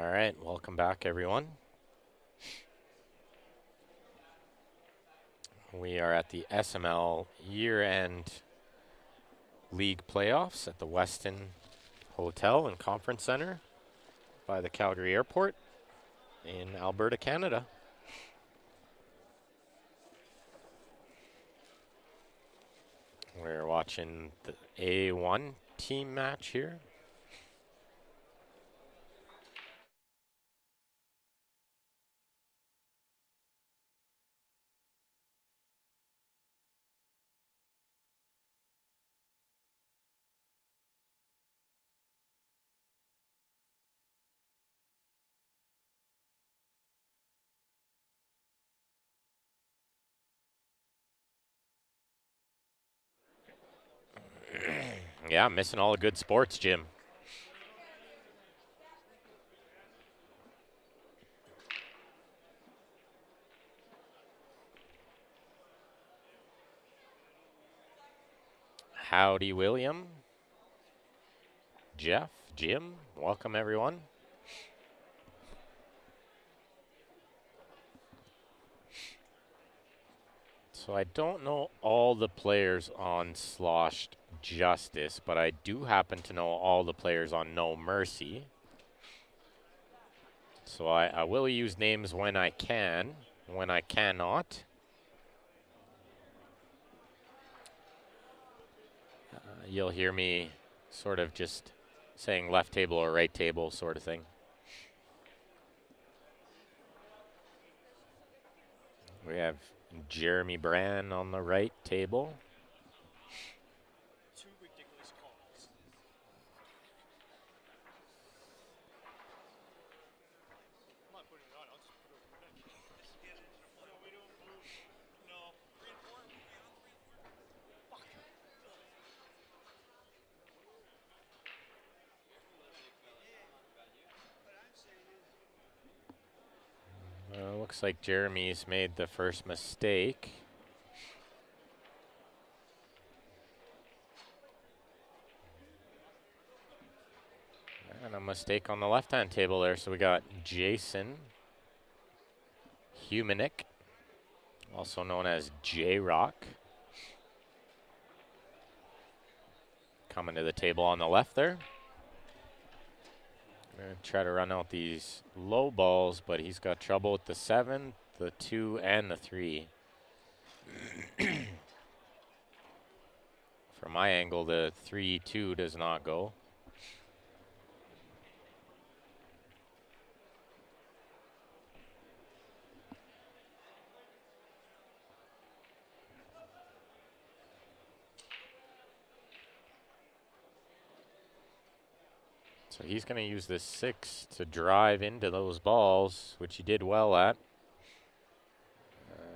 All right, welcome back, everyone. We are at the SML year-end league playoffs at the Westin Hotel and Conference Center by the Calgary Airport in Alberta, Canada. We're watching the A1 team match here. Yeah, missing all the good sports, Jim. Howdy, William. Jeff, Jim, welcome, everyone. So I don't know all the players on Sloshed Justice, but I do happen to know all the players on No Mercy. So I will use names when I can, when I cannot. You'll hear me sort of just saying left table or right table sort of thing. We have Jeremy Brand on the right table. Looks like Jeremy's made the first mistake. And a mistake on the left-hand table there. So we got Jason Humanick, also known as J-Rock, coming to the table on the left there. Gonna try to run out these low balls, but he's got trouble with the 7, the 2, and the 3. From my angle, the 3-2 does not go. So he's going to use this 6 to drive into those balls, which he did well at.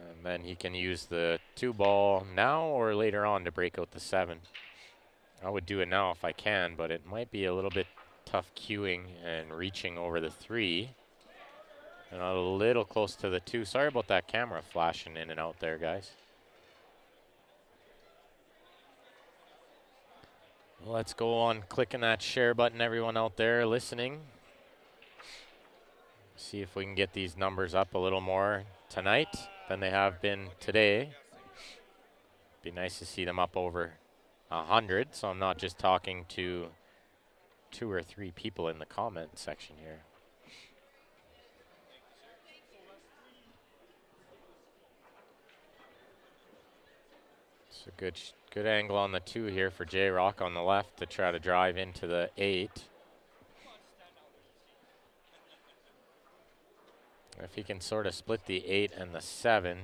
And then he can use the 2 ball now or later on to break out the 7. I would do it now if I can, but it might be a little bit tough queuing and reaching over the 3. And a little close to the 2. Sorry about that camera flashing in and out there, guys. Let's go on clicking that share button, everyone out there listening. See if we can get these numbers up a little more tonight than they have been today. Be nice to see them up over 100, so I'm not just talking to 2 or 3 people in the comment section here. It's a good angle on the 2 here for J-Rock on the left to try to drive into the 8. If he can sort of split the 8 and the 7,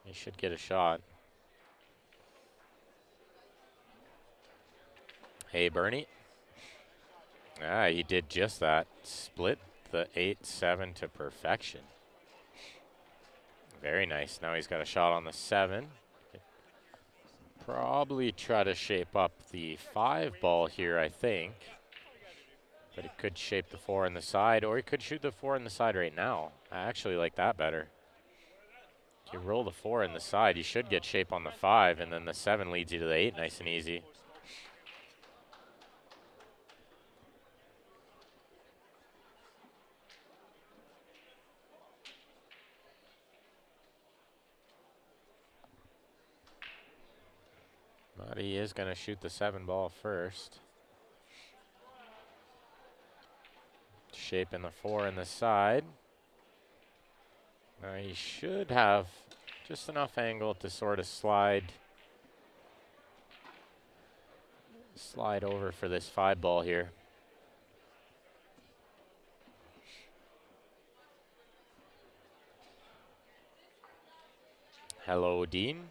he should get a shot. Hey, Bernie. Ah, he did just that. Split the 8-7 to perfection. Very nice. Now he's got a shot on the 7. Probably try to shape up the 5 ball here, I think. But he could shape the 4 on the side, or he could shoot the 4 on the side right now. I actually like that better. If you roll the 4 in the side, you should get shape on the 5, and then the 7 leads you to the 8 nice and easy. But he is going to shoot the 7 ball first. Shaping the 4 in the side. Now he should have just enough angle to sort of slide over for this 5 ball here. Hello, Dean.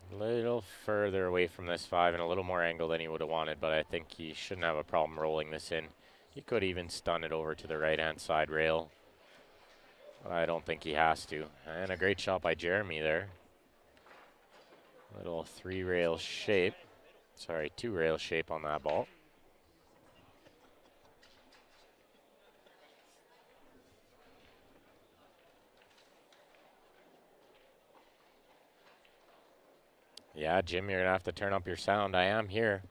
A little further away from this 5 and a little more angle than he would have wanted, but I think he shouldn't have a problem rolling this in. He could even stun it over to the right-hand side rail. But I don't think he has to. And a great shot by Jeremy there. Little 3-rail shape. Sorry, 2-rail shape on that ball. Yeah, Jim, you're going to have to turn up your sound. I am here.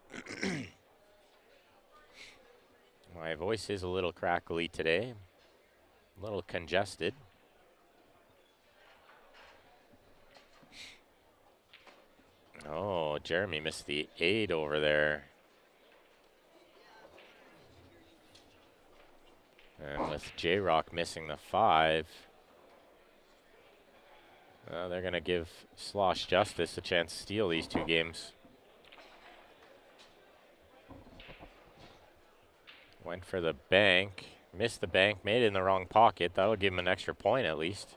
My voice is a little crackly today. A little congested. Oh, Jeremy missed the 8 over there. And with J-Rock missing the 5, they're going to give Slosh Justice a chance to steal these 2 games. Went for the bank, missed the bank, made it in the wrong pocket. That'll give him an extra point at least.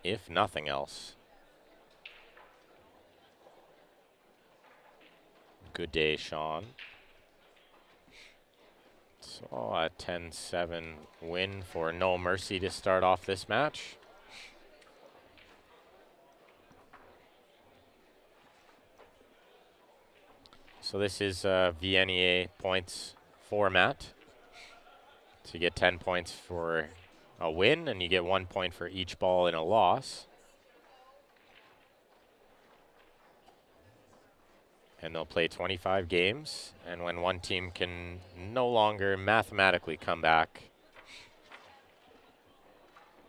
If nothing else. Good day, Sean. So a 10-7 win for No Mercy to start off this match. So this is VNEA points format. So you get 10 points for a win, and you get 1 point for each ball in a loss. And they'll play 25 games, and when one team can no longer mathematically come back,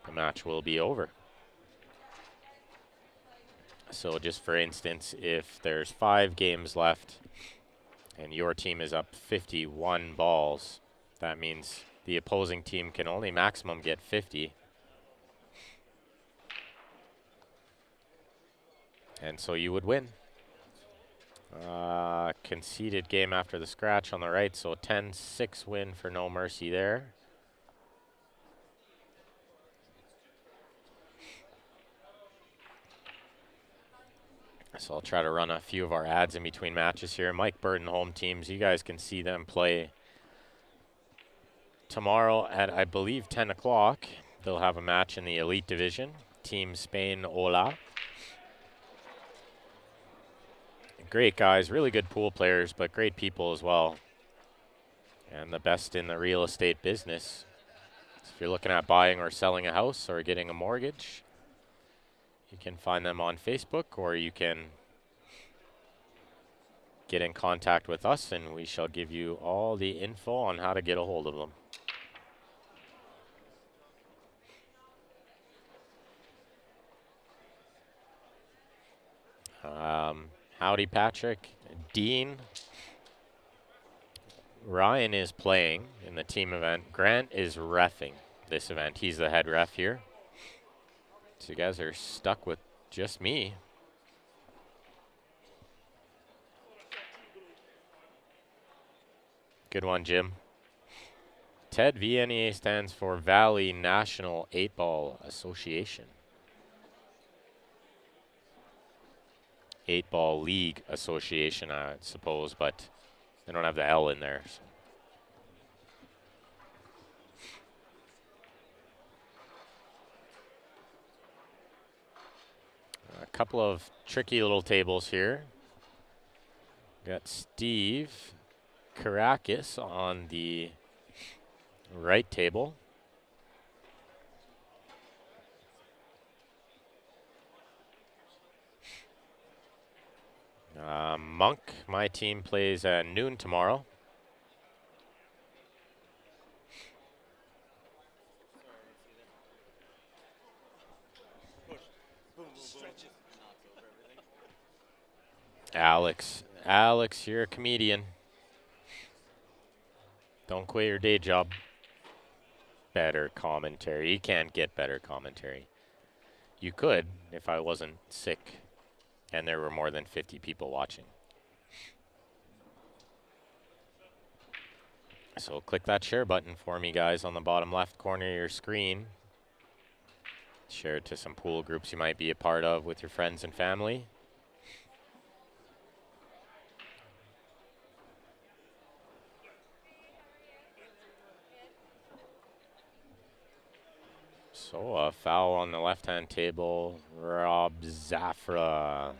the match will be over. So just for instance, if there's 5 games left and your team is up 51 balls, that means the opposing team can only maximum get 50. And so you would win. Conceded game after the scratch on the right, so 10-6 win for No Mercy there. So I'll try to run a few of our ads in between matches here. Mike Burton home teams, you guys can see them play tomorrow at, I believe, 10 o'clock. They'll have a match in the Elite Division. Team Spain, Ola. Great guys, really good pool players, but great people as well. And the best in the real estate business. So if you're looking at buying or selling a house or getting a mortgage, you can find them on Facebook, or you can get in contact with us and we shall give you all the info on how to get a hold of them. Howdy, Patrick. Dean. Ryan is playing in the team event. Grant is reffing this event. He's the head ref here. So you guys are stuck with just me. Good one, Jim. TED VNEA stands for Valley National 8-Ball Association. 8-Ball League Association, I suppose, but they don't have the L in there. So. A couple of tricky little tables here. Got Steve Karakis on the right table. Monk, my team plays at noon tomorrow. Alex, you're a comedian. Don't quit your day job. Better commentary. You can't get better commentary. You could if I wasn't sick and there were more than 50 people watching. So click that share button for me, guys, on the bottom left corner of your screen. Share it to some pool groups you might be a part of with your friends and family. So a foul on the left-hand table. Rob Zafra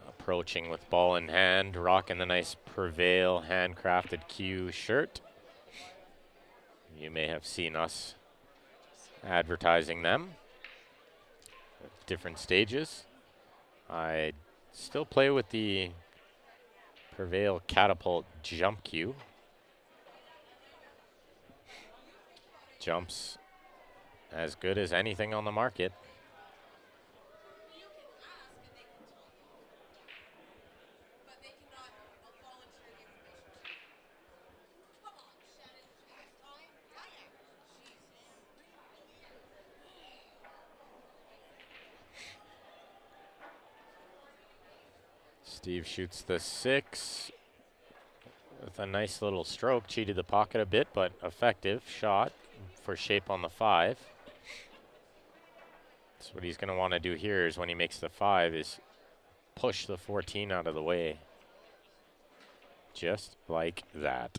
approaching with ball in hand, rocking the nice Prevail handcrafted Q shirt. You may have seen us advertising them at different stages. I still play with the Prevail Catapult Jump Q. Jumps as good as anything on the market. Steve shoots the 6 with a nice little stroke. Cheated the pocket a bit, but effective shot for shape on the 5. So what he's going to want to do here is when he makes the 5 is push the 14 out of the way. Just like that.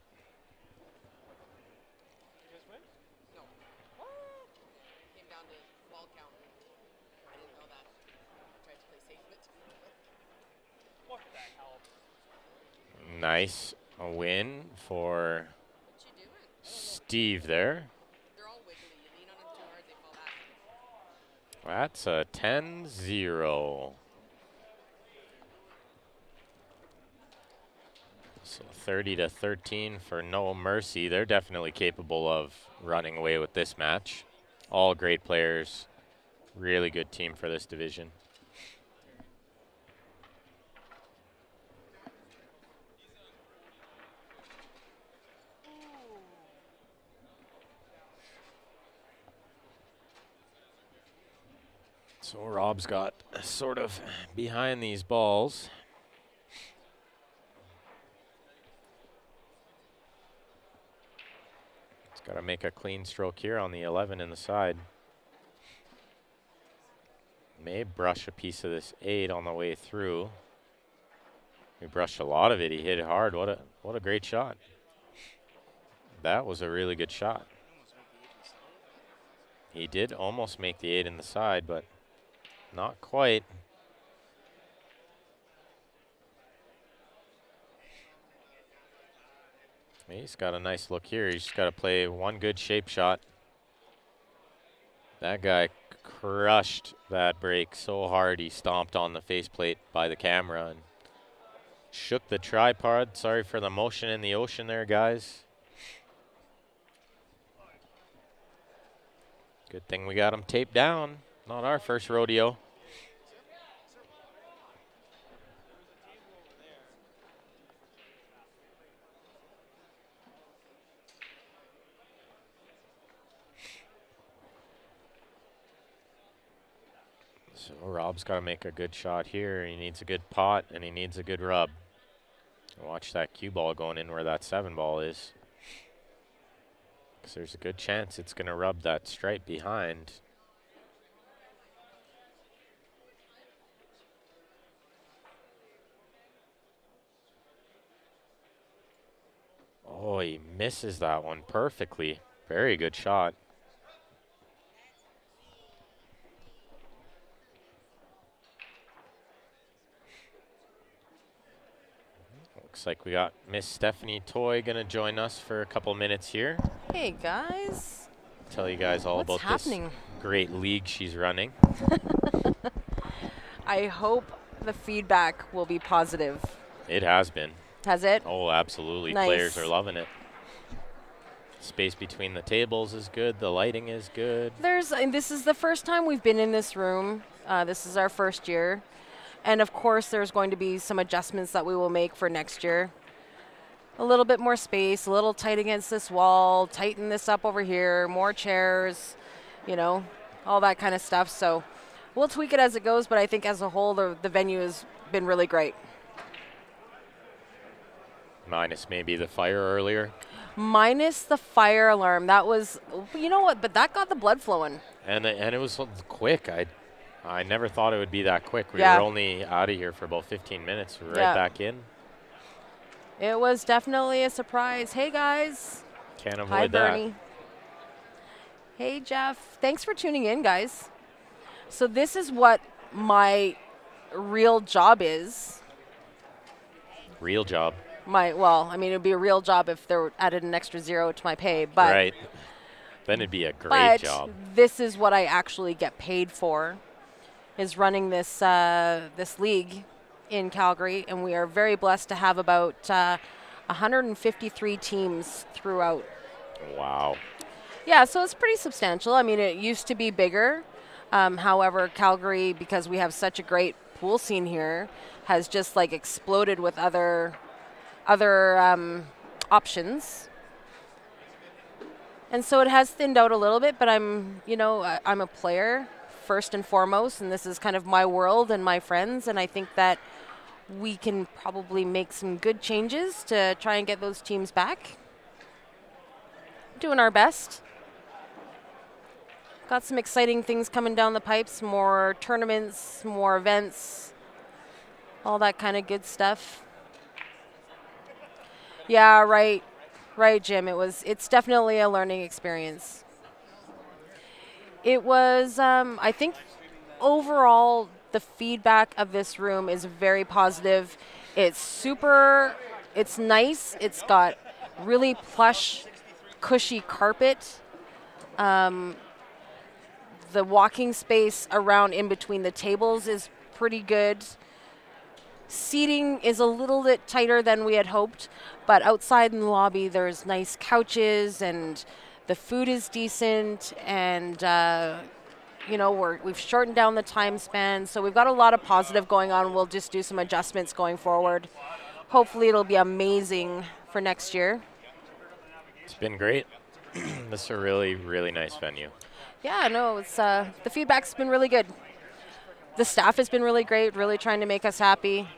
Nice a win for Steve there. That's a 10-0. So 30-13 for No Mercy. They're definitely capable of running away with this match. All great players. Really good team for this division. So Rob's got sort of behind these balls. He's got to make a clean stroke here on the 11 in the side. May brush a piece of this 8 on the way through. He brushed a lot of it. He hit it hard. What a great shot. That was a really good shot. He did almost make the 8 in the side, but not quite. He's got a nice look here. He's just got to play one good shape shot. That guy crushed that break so hard he stomped on the faceplate by the camera and shook the tripod. Sorry for the motion in the ocean there, guys. Good thing we got him taped down. Not our first rodeo. So Rob's got to make a good shot here. He needs a good pot and he needs a good rub. Watch that cue ball going in where that 7 ball is. Because there's a good chance it's going to rub that stripe behind. Oh, he misses that one perfectly. Very good shot. Looks like we got Miss Stephanie Toy gonna join us for a couple minutes here. Hey guys. Tell you guys all about this great league she's running. I hope the feedback will be positive. It has been. Has it? Oh, absolutely. Nice. Players are loving it. Space between the tables is good. The lighting is good. This is the first time we've been in this room. This is our first year. And of course, there's going to be some adjustments that we will make for next year. A little bit more space, a little tight against this wall, tighten this up over here, more chairs, you know, all that kind of stuff. So we'll tweak it as it goes, but I think as a whole, the venue has been really great. Minus maybe the fire earlier. Minus the fire alarm. That was, you know what, but that got the blood flowing. And it was quick. I never thought it would be that quick. We Yeah. were only out of here for about 15 minutes. We were Yeah. right back in. It was definitely a surprise. Hey, guys. Can't Hi, avoid that. Bernie. Hey, Jeff. Thanks for tuning in, guys. So this is what my real job is. Real job. Well, I mean, it would be a real job if there were added an extra 0 to my pay, but Right. Then it'd be a great job. this is what I actually get paid for, is running this this league in Calgary, and we are very blessed to have about 153 teams throughout. Wow. Yeah, so it's pretty substantial. I mean, it used to be bigger. However, Calgary, because we have such a great pool scene here, has just like exploded with other options. And so it has thinned out a little bit, but I'm a player first and foremost, and this is kind of my world and my friends, and I think that we can probably make some good changes to try and get those teams back. Doing our best. Got some exciting things coming down the pipes, more tournaments, more events, all that kind of good stuff. Yeah, right, Jim. It's definitely a learning experience. It was, I think, overall, the feedback of this room is very positive. It's nice. It's got really plush, cushy carpet. The walking space around in between the tables is pretty good. Seating is a little bit tighter than we had hoped, but outside in the lobby there's nice couches and the food is decent, and we've shortened down the time span, so we've got a lot of positive going on. We'll just do some adjustments going forward. Hopefully it'll be amazing for next year. It's been great. This is a really, really nice venue. Yeah, no, it's the feedback's been really good. The staff has been really great, really trying to make us happy.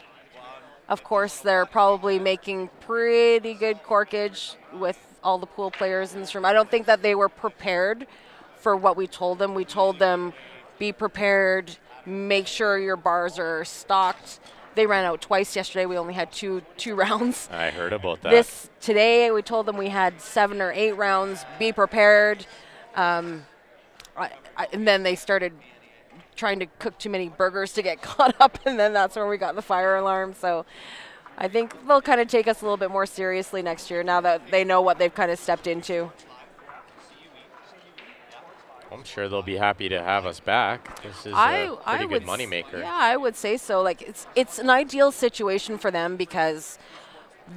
Of course, they're probably making pretty good corkage with all the pool players in this room. I don't think that they were prepared for what we told them. We told them, be prepared, make sure your bars are stocked. They ran out twice yesterday. We only had two rounds. I heard about that. Today, we told them we had 7 or 8 rounds. Be prepared. And then they started trying to cook too many burgers to get caught up, and then that's where we got the fire alarm. So I think they'll kind of take us a little bit more seriously next year now that they know what they've kind of stepped into. I'm sure they'll be happy to have us back. This is a pretty good moneymaker. Yeah, I would say so. Like it's an ideal situation for them because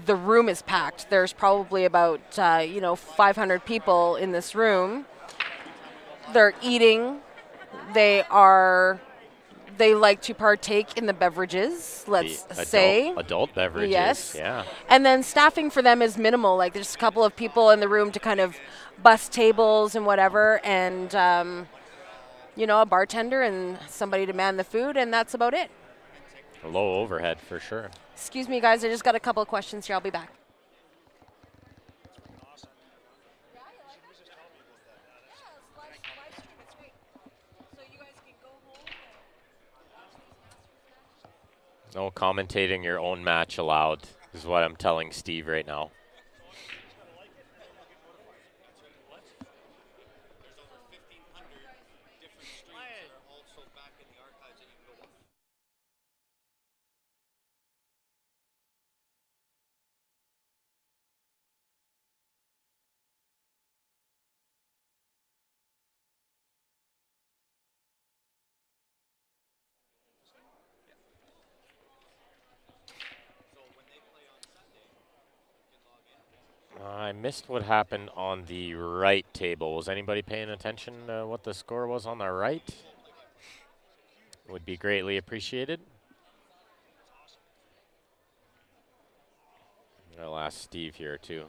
the room is packed. There's probably about 500 people in this room. They're eating. They like to partake in the beverages, let's say. Adult beverages, yes. Yeah. And then staffing for them is minimal. Like there's a couple of people in the room to kind of bust tables and whatever, and a bartender and somebody to man the food, and that's about it. Low overhead for sure. Excuse me, guys. I just got a couple of questions here. I'll be back. No commentating your own match allowed is what I'm telling Steve right now. I missed what happened on the right table. Was anybody paying attention to what the score was on the right? Would be greatly appreciated. I'll ask Steve here too.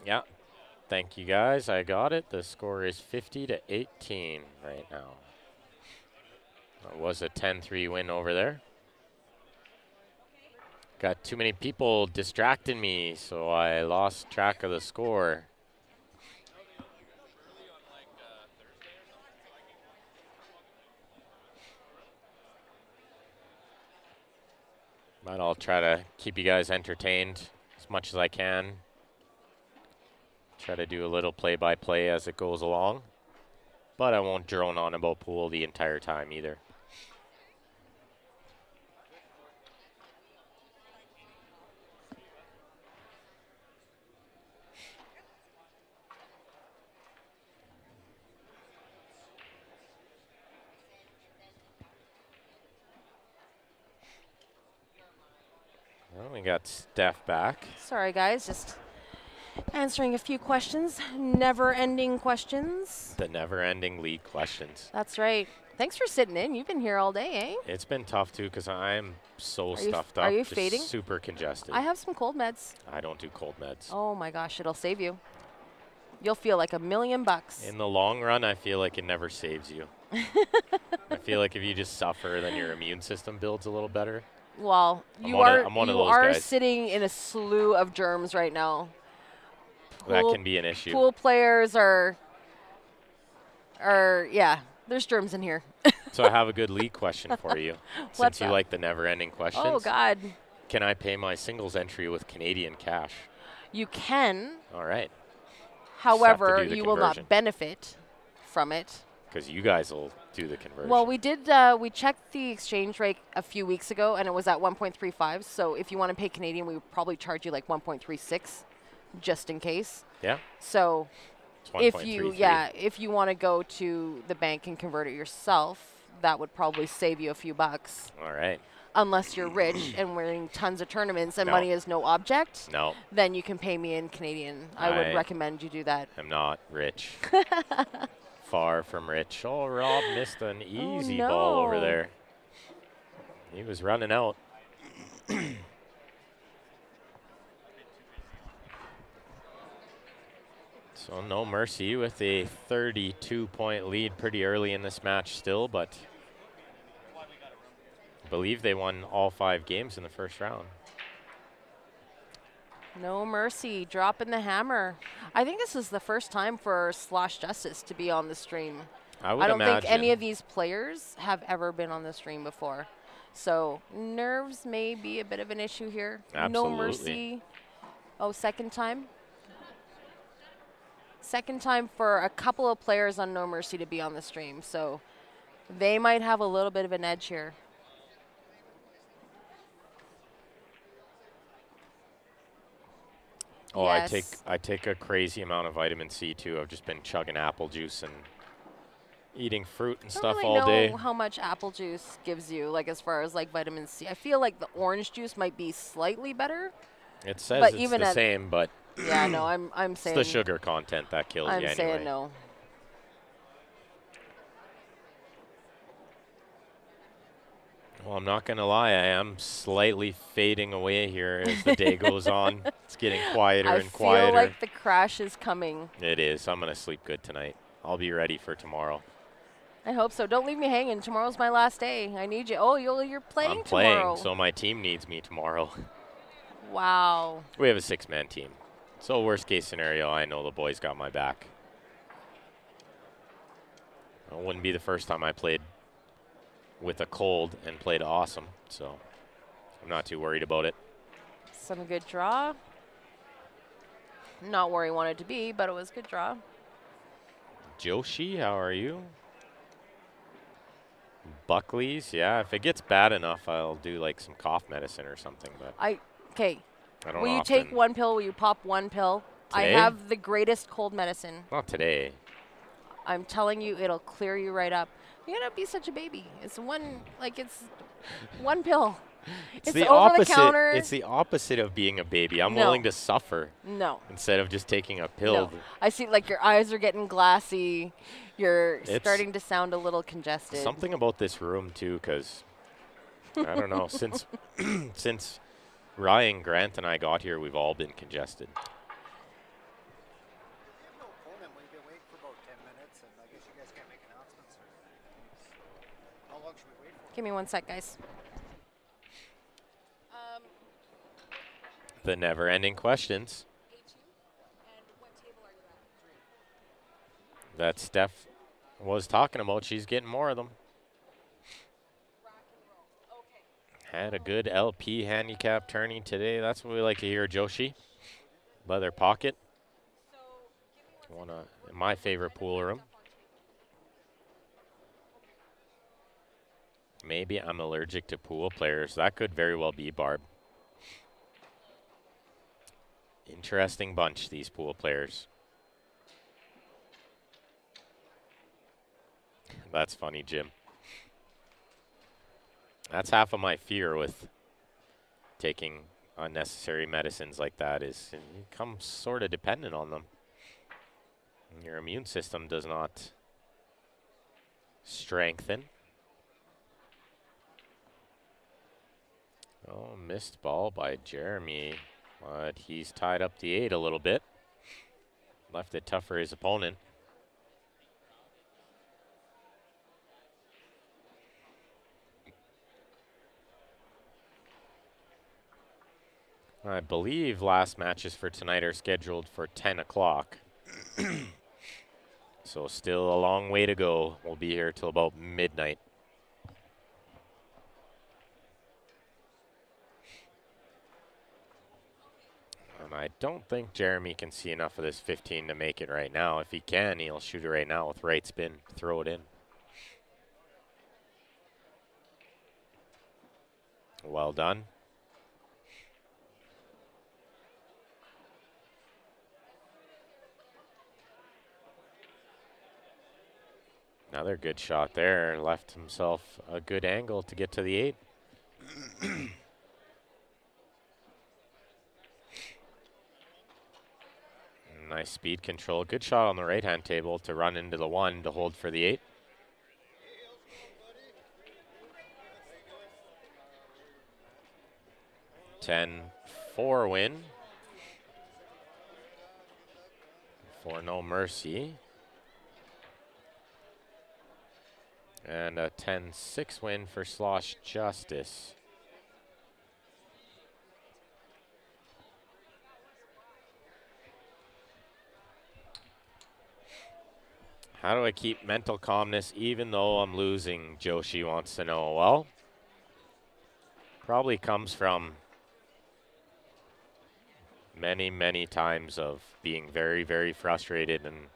Yeah. Thank you guys. I got it. The score is 50-18 right now. It was a 10-3 win over there. Got too many people distracting me, so I lost track of the score. But I'll try to keep you guys entertained as much as I can. Try to do a little play-by-play as it goes along. But I won't drone on about pool the entire time either. Well, we got Steph back. Sorry, guys, just answering a few questions. Never-ending questions. The never-ending league questions. That's right. Thanks for sitting in. You've been here all day, eh? It's been tough, too, because I'm so stuffed up. Are you just fading? Super congested. I have some cold meds. I don't do cold meds. Oh, my gosh. It'll save you. You'll feel like $1,000,000. In the long run, I feel like it never saves you. I feel like if you just suffer, then your immune system builds a little better. Well, I'm you one of those are guys. sitting in a slew of germs right now. That can be an issue. Pool players are yeah, there's germs in here. So I have a good league question for you. Since you like the never-ending questions. Oh, God. Can I pay my singles entry with Canadian cash? You can. All right. However, you will not benefit from it. Because you guys will do the conversion. Well, we did. We checked the exchange rate a few weeks ago, and it was at 1.35. So if you want to pay Canadian, we would probably charge you like 1.36, just in case. Yeah. So it's if you want to go to the bank and convert it yourself, that would probably save you a few bucks. All right. Unless you're rich and winning tons of tournaments and money is no object. No. Then you can pay me in Canadian. I would recommend you do that. I'm not rich. Far from rich. Oh, Rob missed an easy ball over there. He was running out. So no mercy with a 32-point lead pretty early in this match still, but I believe they won all 5 games in the first round. No mercy, dropping the hammer. I think this is the first time for Slosh Justice to be on the stream. I don't think any of these players have ever been on the stream before. So nerves may be a bit of an issue here. Absolutely. No mercy. Oh, second time? Second time for a couple of players on No Mercy to be on the stream. So they might have a little bit of an edge here. Oh, yes. I take a crazy amount of vitamin C too. I've just been chugging apple juice and eating fruit and stuff all day. I don't know how much apple juice gives you, like as far as like vitamin C. I feel like the orange juice might be slightly better. It says it's the same, but yeah, no, I'm saying it's the sugar content that kills you anyway. I'm saying no. Well, I'm not going to lie. I am slightly fading away here as the day goes on. It's getting quieter and quieter. I feel like the crash is coming. It is. I'm going to sleep good tonight. I'll be ready for tomorrow. I hope so. Don't leave me hanging. Tomorrow's my last day. I need you. Oh, you're playing tomorrow. I'm playing, so my team needs me tomorrow. Wow. We have a 6-man team. So worst case scenario, I know the boys got my back. It wouldn't be the first time I played with a cold and played awesome, so I'm not too worried about it. Some good draw. Not where he wanted to be, but it was a good draw. Joshi, how are you? Buckley's, yeah. If it gets bad enough, I'll do like some cough medicine or something, but Okay. I don't Will you take often. one pill? Will you pop one pill? I Today? have the greatest cold medicine. Not today. I'm telling you, it'll clear you right up. You're gonna be such a baby. It's one pill. It's It's the over the opposite. counter. It's the opposite of being a baby. I'm No, willing to suffer no, instead of just taking a pill. no. I see like your eyes are getting glassy. You're It's starting to sound a little congested. something about this room too, because I don't know. Since since Ryan, Grant, and I got here, we've all been congested. Give me one sec, guys. The never-ending questions that Steph was talking about. She's getting more of them. Had a good LP handicap tourney today. That's what we like to hear, Joshi. Leather pocket. My favorite pool room. Maybe I'm allergic to pool players. That could very well be, Barb. Interesting bunch, these pool players. That's funny, Jim. That's half of my fear with taking unnecessary medicines like that is you become sort of dependent on them. Your immune system does not strengthen. Oh, missed ball by Jeremy, but he's tied up the 8 a little bit. Left it tough for his opponent. I believe last matches for tonight are scheduled for 10 o'clock. So still a long way to go. We'll be here till about midnight. And I don't think Jeremy can see enough of this 15 to make it right now. If he can, he'll shoot it right now with right spin, throw it in. Well done. Another good shot there. Left himself a good angle to get to the 8. Nice speed control. Good shot on the right-hand table to run into the 1 to hold for the 8. (10-4) win for No Mercy. And a 10-6 win for Slosh Justice. How do I keep mental calmness even though I'm losing? Joshi wants to know. Well, probably comes from many, many times of being very, very frustrated and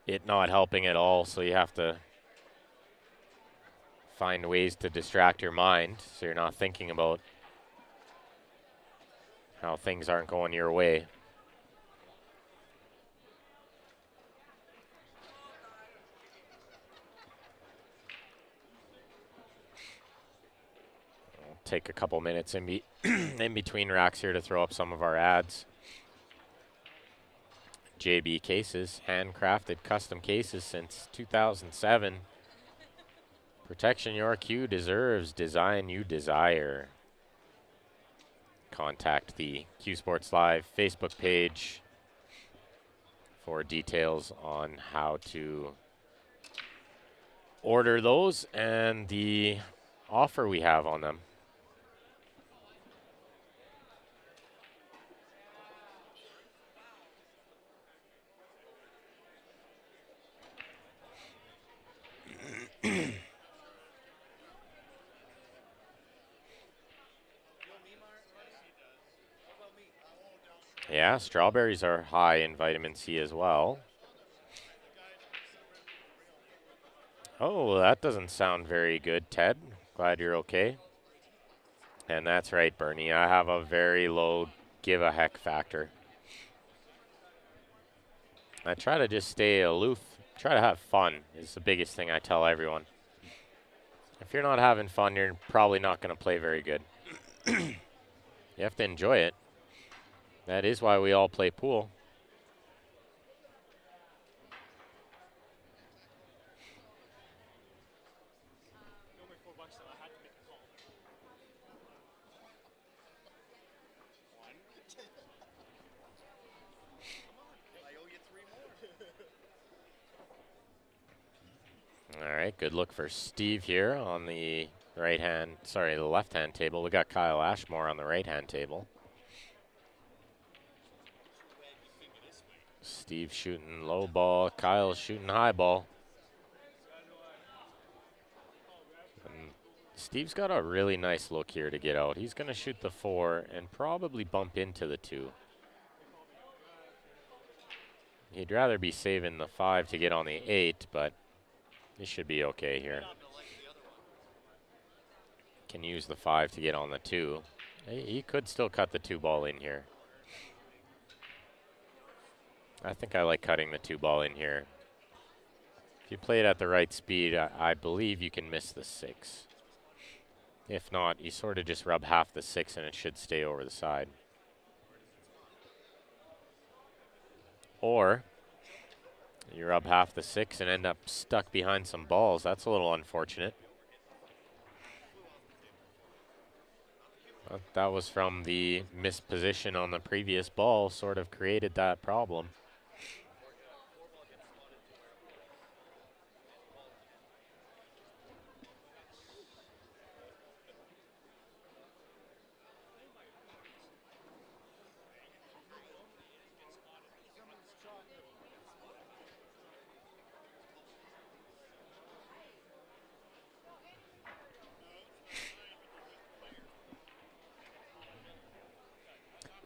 it not helping at all. So you have to find ways to distract your mind so you're not thinking about how things aren't going your way. I'll take a couple minutes in between racks here to throw up some of our ads. JB Cases, handcrafted custom cases since 2007. Protection your cue deserves, design you desire. Contact the Q Sports Live Facebook page for details on how to order those and the offer we have on them. Yeah, strawberries are high in vitamin C as well. Oh, that doesn't sound very good, Ted. Glad you're okay. And that's right, Bernie. I have a very low give a heck factor. I try to just stay aloof, try to have fun is the biggest thing I tell everyone. If you're not having fun, you're probably not going to play very good. You have to enjoy it. That is why we all play pool. All right, good look for Steve here on the the left-hand table. We got Kyle Ashmore on the right-hand table. Steve shooting low ball, Kyle shooting high ball. And Steve's got a really nice look here to get out. He's going to shoot the 4 and probably bump into the 2. He'd rather be saving the 5 to get on the 8, but he should be okay here. Can use the 5 to get on the 2. He could still cut the 2 ball in here. I think I like cutting the 2 ball in here. If you play it at the right speed, I believe you can miss the 6. If not, you sort of just rub half the 6 and it should stay over the side. Or you rub half the 6 and end up stuck behind some balls. That's a little unfortunate. That was from the missed position on the previous ball, sort of created that problem.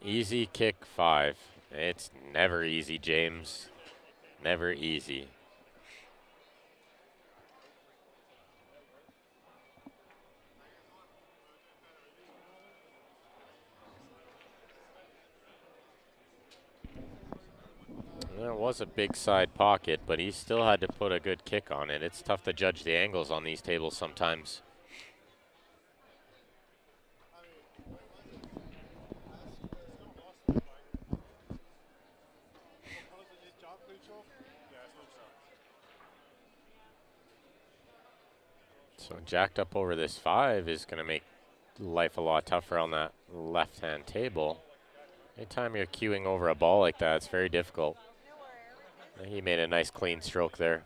Easy kick 5. It's never easy, James. Never easy. There was a big side pocket, but he still had to put a good kick on it. It's tough to judge the angles on these tables sometimes. So jacked up over this 5 is going to make life a lot tougher on that left-hand table. Anytime you're queuing over a ball like that, it's very difficult. He made a nice clean stroke there.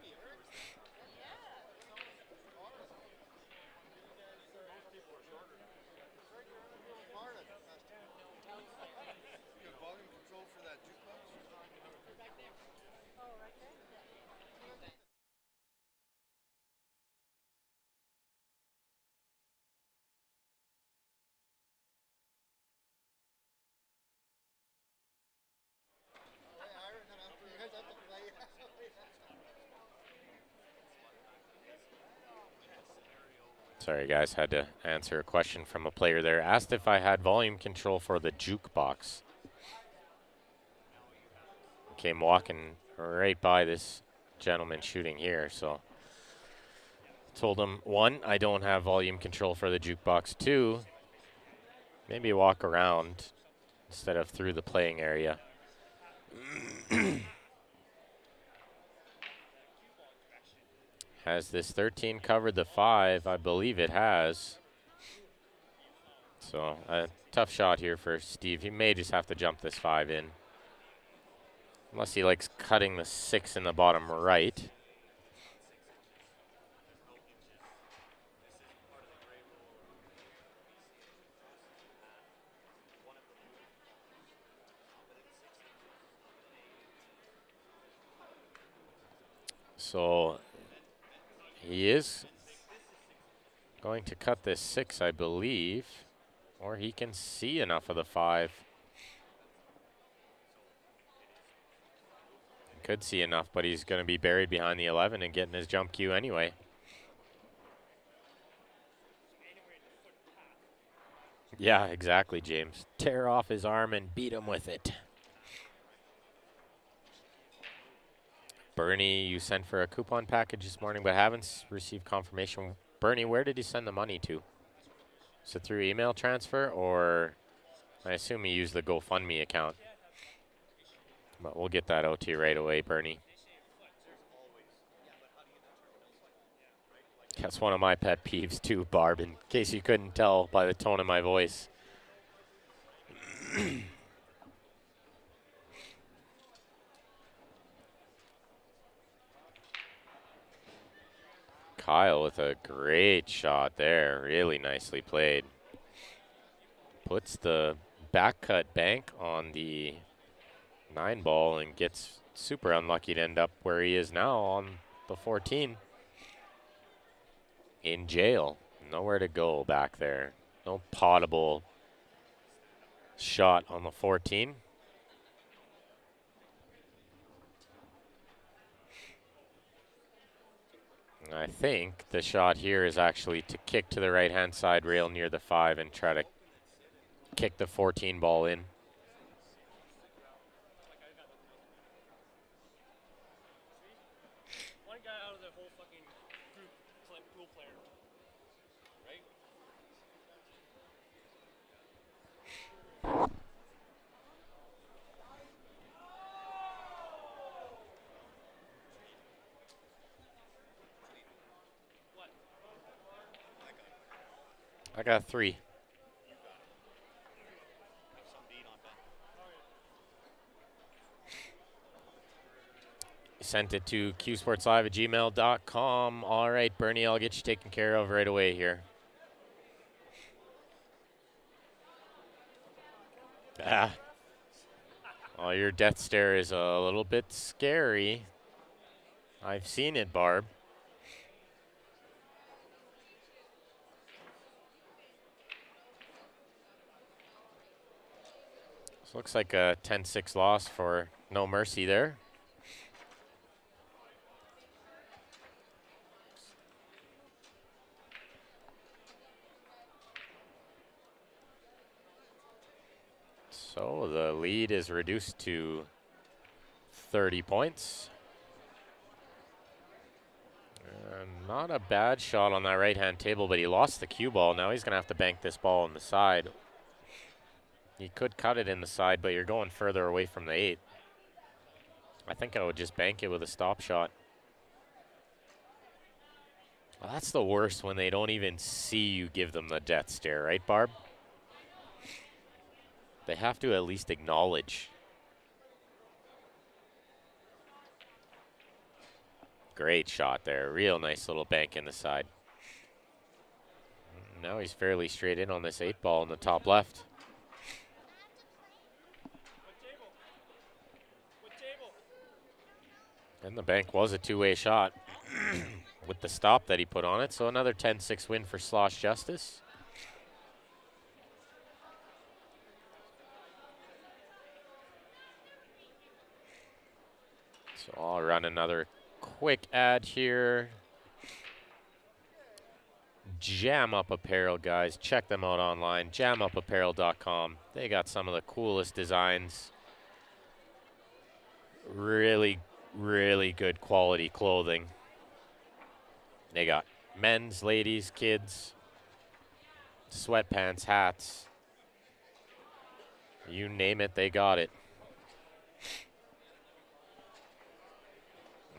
Sorry, guys, had to answer a question from a player there. Asked if I had volume control for the jukebox. Came walking right by this gentleman shooting here, so told him, 1, I don't have volume control for the jukebox. 2, maybe walk around instead of through the playing area. Has this 13 covered the 5? I believe it has. So a tough shot here for Steve. He may just have to jump this 5 in. Unless he likes cutting the 6 in the bottom right. So he is going to cut this 6, I believe, or he can see enough of the 5. Could see enough, but he's going to be buried behind the 11 and getting his jump cue anyway. Yeah, exactly, James. Tear off his arm and beat him with it. Bernie, you sent for a coupon package this morning, but haven't received confirmation. Bernie, where did he send the money to? Is it through email transfer, or I assume he used the GoFundMe account? But we'll get that out to you right away, Bernie. That's one of my pet peeves too, Barb, in case you couldn't tell by the tone of my voice. Kyle with a great shot there. Really nicely played. Puts the back cut bank on the 9 ball and gets super unlucky to end up where he is now on the 14. In jail. Nowhere to go back there. No potable shot on the 14. I think the shot here is actually to kick to the right-hand side rail near the 5 and try to kick the 14 ball in. One guy out of the whole fucking group pool player, right? I got 3. Sent it to qsportslive@gmail.com. All right, Bernie, I'll get you taken care of right away here. Ah. Oh, your death stare is a little bit scary. I've seen it, Barb. This looks like a 10-6 loss for No Mercy there. So the lead is reduced to 30 points. Not a bad shot on that right-hand table, but he lost the cue ball. Now he's going to have to bank this ball on the side. He could cut it in the side, but you're going further away from the 8. I think I would just bank it with a stop shot. Well, that's the worst when they don't even see you give them the death stare, right, Barb? They have to at least acknowledge. Great shot there. Real nice little bank in the side. Now he's fairly straight in on this 8 ball in the top left. And the bank was a two-way shot with the stop that he put on it. So another 10-6 win for Slosh Justice. So I'll run another quick ad here. Jam Up Apparel, guys. Check them out online, jamupapparel.com. They got some of the coolest designs. Really, really good quality clothing. They got men's, ladies, kids, sweatpants, hats. You name it, they got it.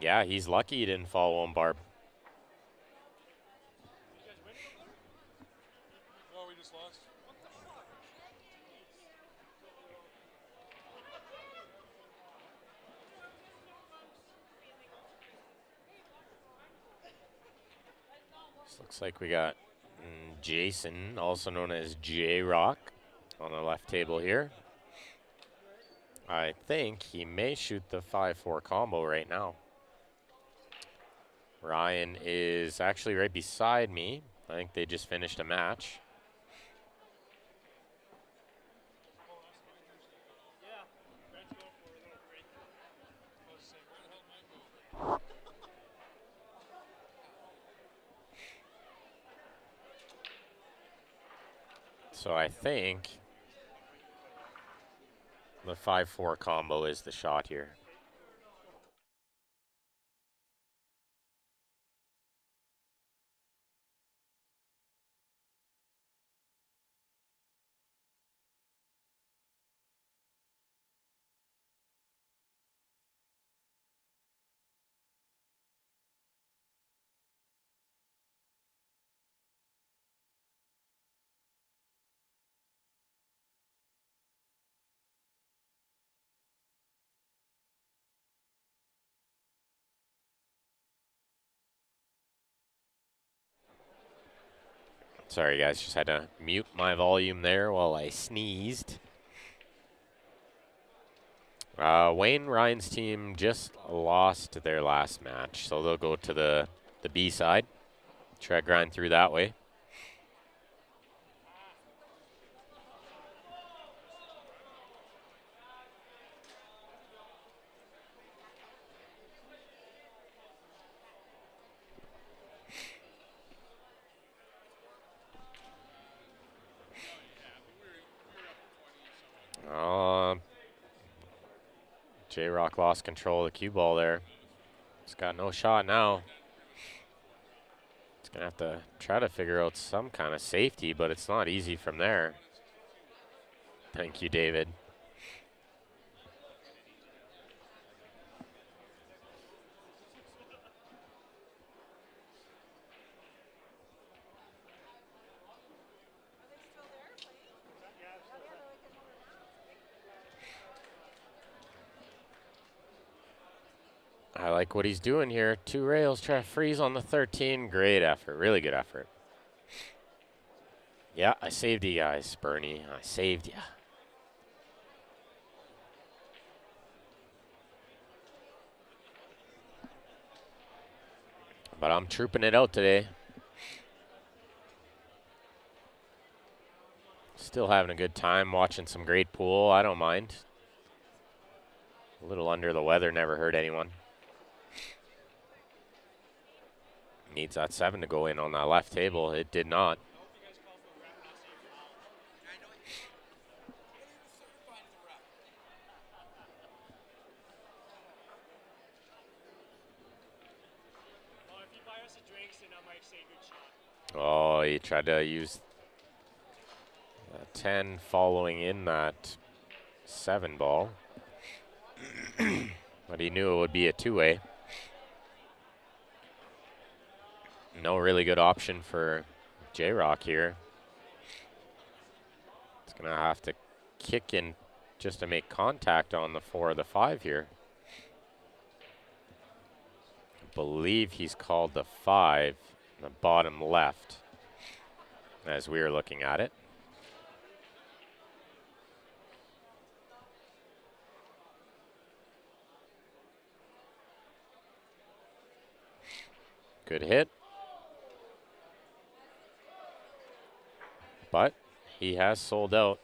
Yeah, he's lucky he didn't follow him, Barb. Oh, we just lost. This looks like we got Jason, also known as J-Rock, on the left table here. I think he may shoot the 5-4 combo right now. Ryan is actually right beside me. I think they just finished a match. So I think the 5-4 combo is the shot here. Sorry guys, just had to mute my volume there while I sneezed. Wayne Ryan's team just lost their last match, so they'll go to the B side. Try to grind through that way. J-Rock lost control of the cue ball there. It's got no shot now. It's going to have to try to figure out some kind of safety, but it's not easy from there. Thank you, David. I like what he's doing here. 2 rails, try to freeze on the 13. Great effort, really good effort. Yeah, I saved you guys, Bernie. I saved you. But I'm trooping it out today. Still having a good time watching some great pool. I don't mind. A little under the weather never hurt anyone. Needs that 7 to go in on that left table. It did not. Oh, he tried to use a 10 following in that 7 ball. But he knew it would be a 2-way. No really good option for J-Rock here. It's going to have to kick in just to make contact on the 4 or the 5 here. I believe he's called the 5, the bottom left, as we are looking at it. Good hit. But he has sold out.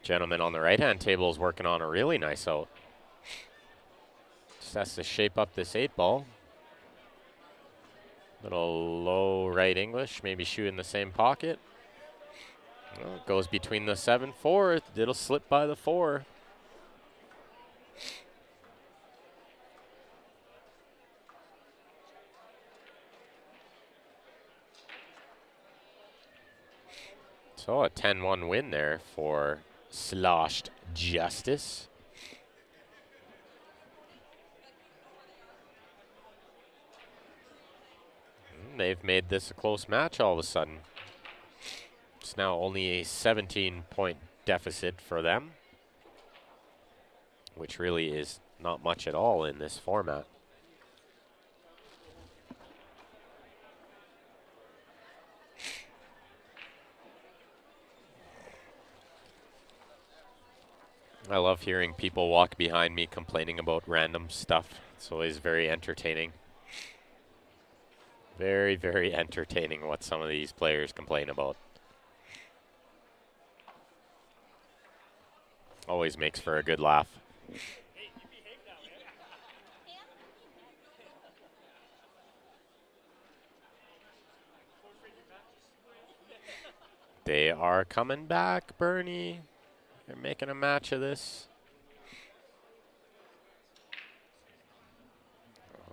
Gentleman on the right-hand table is working on a really nice out. Just has to shape up this 8 ball. Little low right English, maybe shoot in the same pocket. Well, it goes between the 7-4. It'll slip by the 4. So a 10-1 win there for Sloshed Justice. They've made this a close match all of a sudden. It's now only a 17-point deficit for them, which really is not much at all in this format. I love hearing people walk behind me complaining about random stuff. It's always very entertaining. Very, very entertaining what some of these players complain about. Always makes for a good laugh. They are coming back, Bernie. They're making a match of this.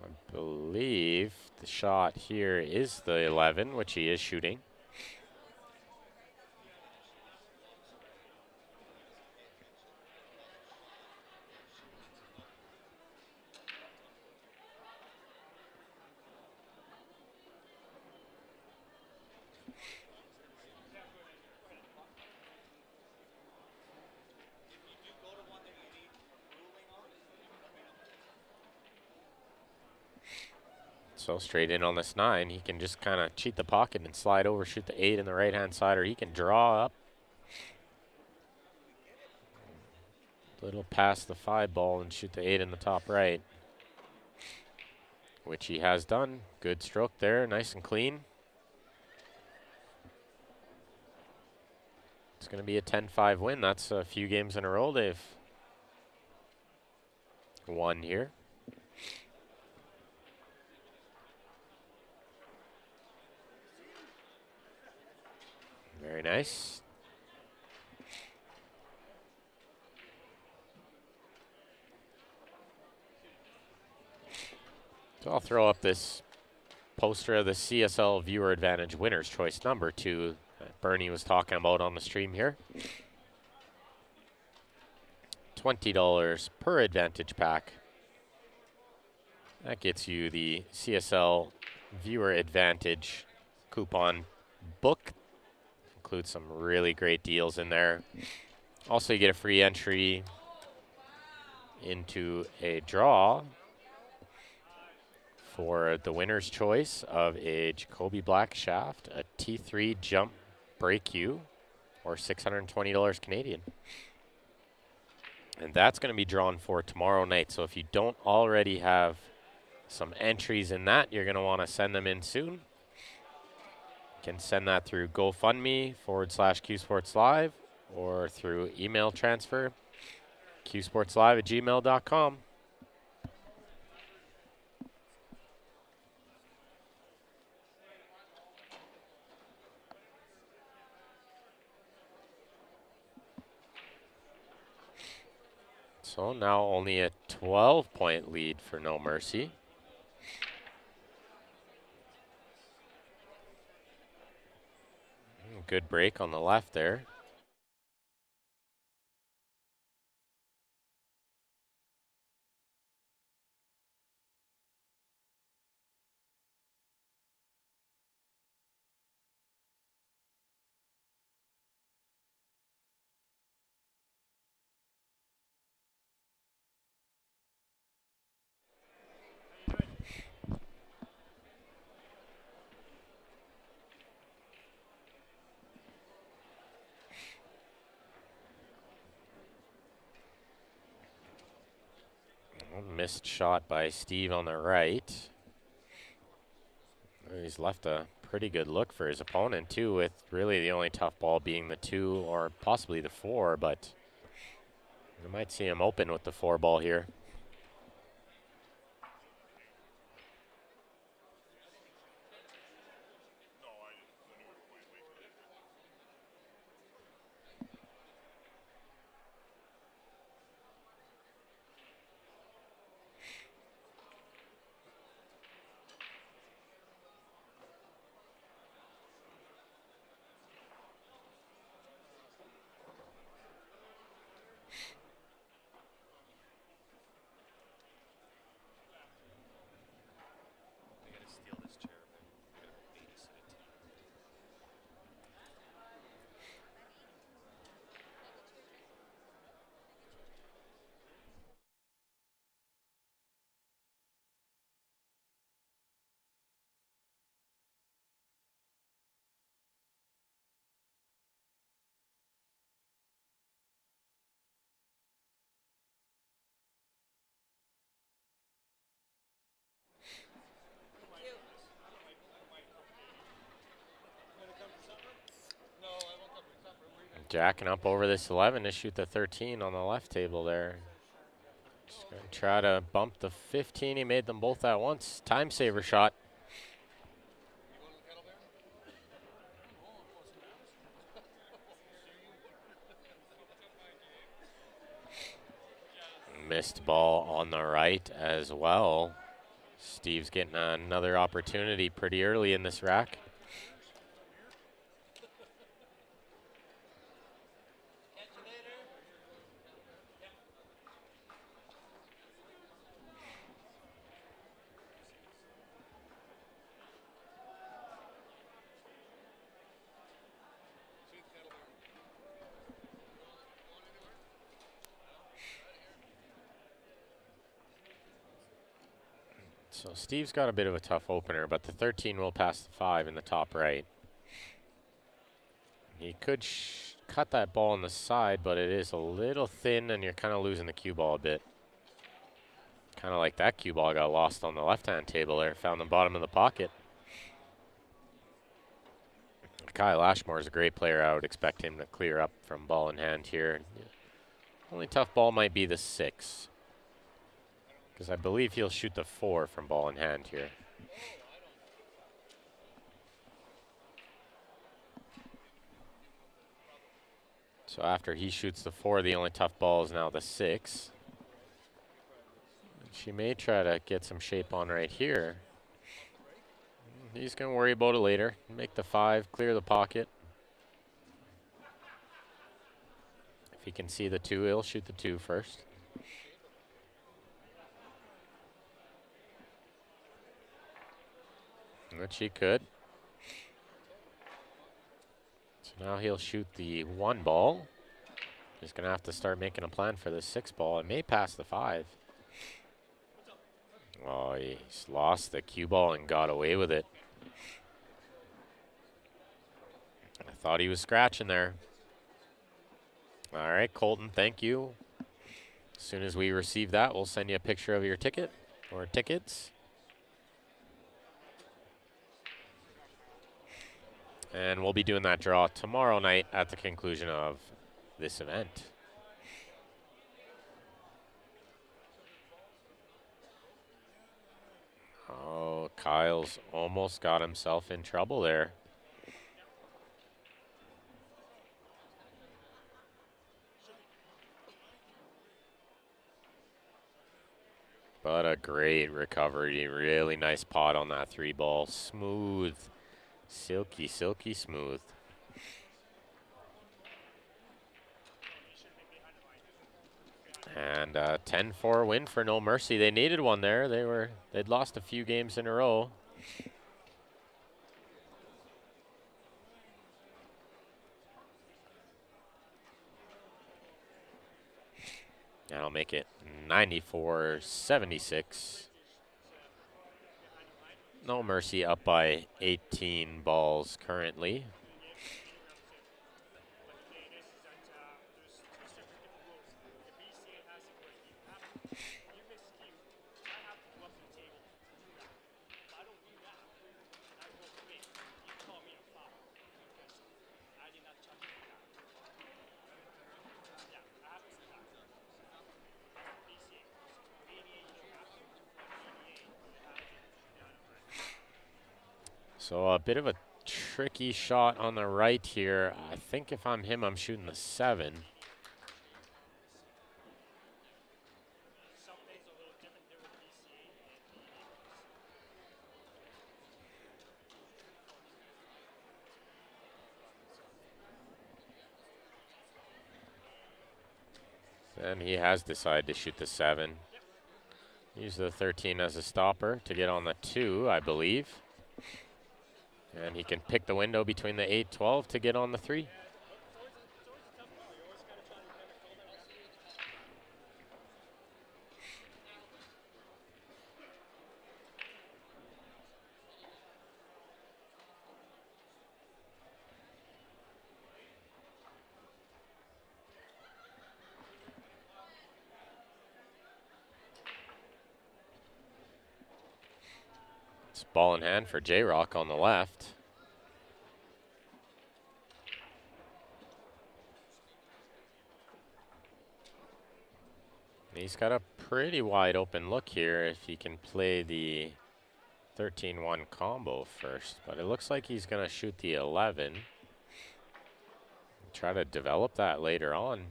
I believe the shot here is the 11, which he is shooting. So straight in on this 9, he can just kind of cheat the pocket and slide over, shoot the 8 in the right-hand side, or he can draw up. Little past the 5 ball and shoot the 8 in the top right, which he has done. Good stroke there, nice and clean. It's going to be a 10-5 win. That's a few games in a row they've won here. Very nice. So I'll throw up this poster of the CSL Viewer Advantage Winner's Choice number 2 that Bernie was talking about on the stream here. $20 per Advantage pack. That gets you the CSL Viewer Advantage coupon book. Includes some really great deals in there. Also, you get a free entry into a draw for the winner's choice of a Jacoby Black shaft, a T3 jump break U, or $620 Canadian. And that's going to be drawn for tomorrow night. So if you don't already have some entries in that, you're going to want to send them in soon. You can send that through GoFundMe/QSportsLive or through email transfer, qsportslive@gmail.com. So now only a 12-point lead for No Mercy. Good break on the left there. Missed shot by Steve on the right. He's left a pretty good look for his opponent too, with really the only tough ball being the 2 or possibly the 4, but you might see him open with the 4 ball here. Jacking up over this 11 to shoot the 13 on the left table there. Just going to try to bump the 15. He made them both at once. Time saver shot. Missed ball on the right as well. Steve's getting another opportunity pretty early in this rack. So Steve's got a bit of a tough opener, but the 13 will pass the 5 in the top right. He could cut that ball on the side, but it is a little thin, and you're kind of losing the cue ball a bit. Kind of like that cue ball got lost on the left-hand table there, found the bottom of the pocket. Kyle Ashmore is a great player. I would expect him to clear up from ball in hand here. Only tough ball might be the 6, because I believe he'll shoot the 4 from ball in hand here. So after he shoots the 4, the only tough ball is now the 6. She may try to get some shape on right here. He's going to worry about it later. Make the 5, clear the pocket. If he can see the 2, he'll shoot the 2 first. Which he could. So now he'll shoot the 1 ball. He's going to have to start making a plan for the 6 ball. It may pass the 5. Oh, he's lost the cue ball and got away with it. I thought he was scratching there. All right, Colton, thank you. As soon as we receive that, we'll send you a picture of your ticket or tickets. And we'll be doing that draw tomorrow night at the conclusion of this event. Oh, Kyle's almost got himself in trouble there. But a great recovery. Really nice pot on that 3 ball. Smooth. Silky, silky smooth. And a 10-4 win for No Mercy. They needed one there. They'd lost a few games in a row. And I'll make it 94-76. No Mercy up by 18 balls currently. So a bit of a tricky shot on the right here. I think if I'm him, I'm shooting the 7. And he has decided to shoot the 7. Use the 13 as a stopper to get on the 2, I believe. And he can pick the window between the 8-12 to get on the 3. It's ball in hand for J-Rock on the left. He's got a pretty wide open look here if he can play the 13-1 combo first, but it looks like he's going to shoot the 11. Try to develop that later on.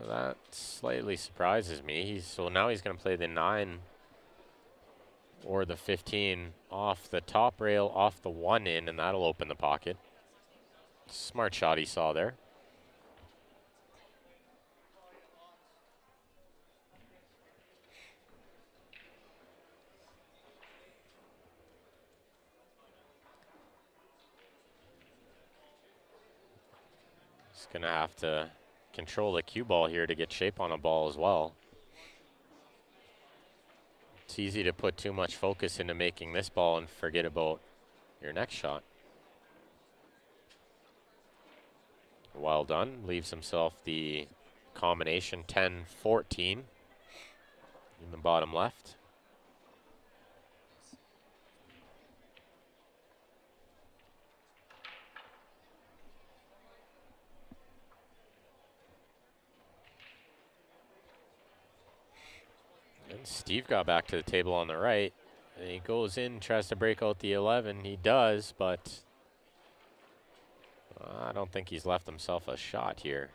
That slightly surprises me. So now he's going to play the 9 or the 15 off the top rail, off the 1 in, and that'll open the pocket. Smart shot he saw there. He's going to have to control the cue ball here to get shape on a ball as well. It's easy to put too much focus into making this ball and forget about your next shot. Well done. Leaves himself the combination 10-14 in the bottom left. And Steve got back to the table on the right. And he goes in, tries to break out the 11. He does, but I don't think he's left himself a shot here.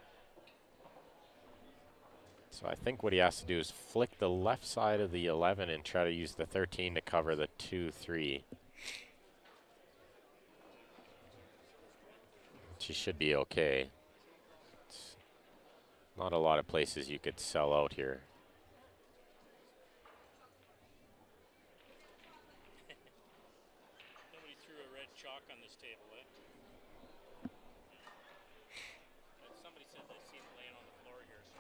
So I think what he has to do is flick the left side of the 11 and try to use the 13 to cover the 2-3. She should be okay. It's not a lot of places you could sell out here. Nobody threw a red chalk on this table, eh? Somebody said they seen it laying on the floor here. So.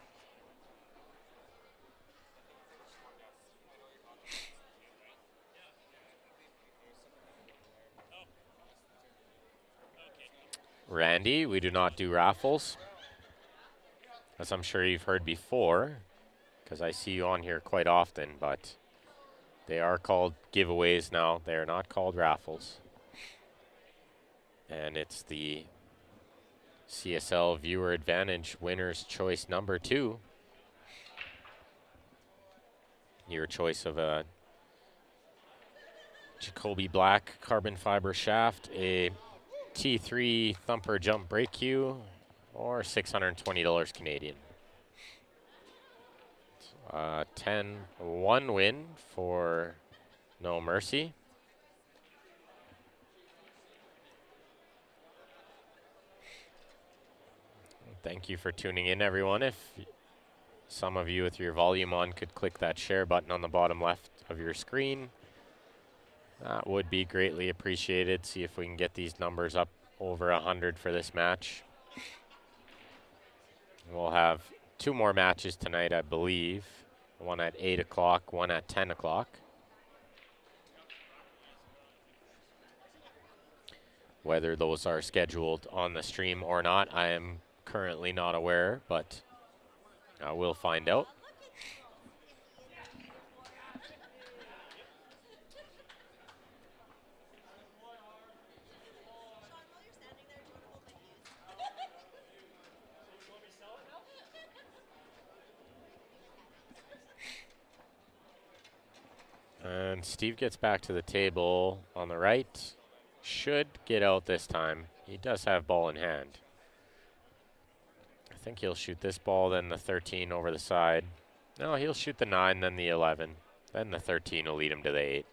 Oh. Okay. Randy, we do not do raffles, as I'm sure you've heard before, because I see you on here quite often, but they are called giveaways now. They are not called raffles. And it's the CSL Viewer Advantage Winner's Choice number 2. Your choice of a Jacoby Black carbon fiber shaft, a T3 thumper jump brake cue, or $620 Canadian. 10-1 win for No Mercy. Thank you for tuning in, everyone. If some of you with your volume on could click that share button on the bottom left of your screen, that would be greatly appreciated. See if we can get these numbers up over 100 for this match. We'll have 2 more matches tonight, I believe. One at 8 o'clock, one at 10 o'clock. Whether those are scheduled on the stream or not, I am currently not aware, but I will find out. And Steve gets back to the table on the right. Should get out this time. He does have ball in hand. I think he'll shoot this ball, then the 13 over the side. No, he'll shoot the 9, then the 11. Then the 13 will lead him to the 8.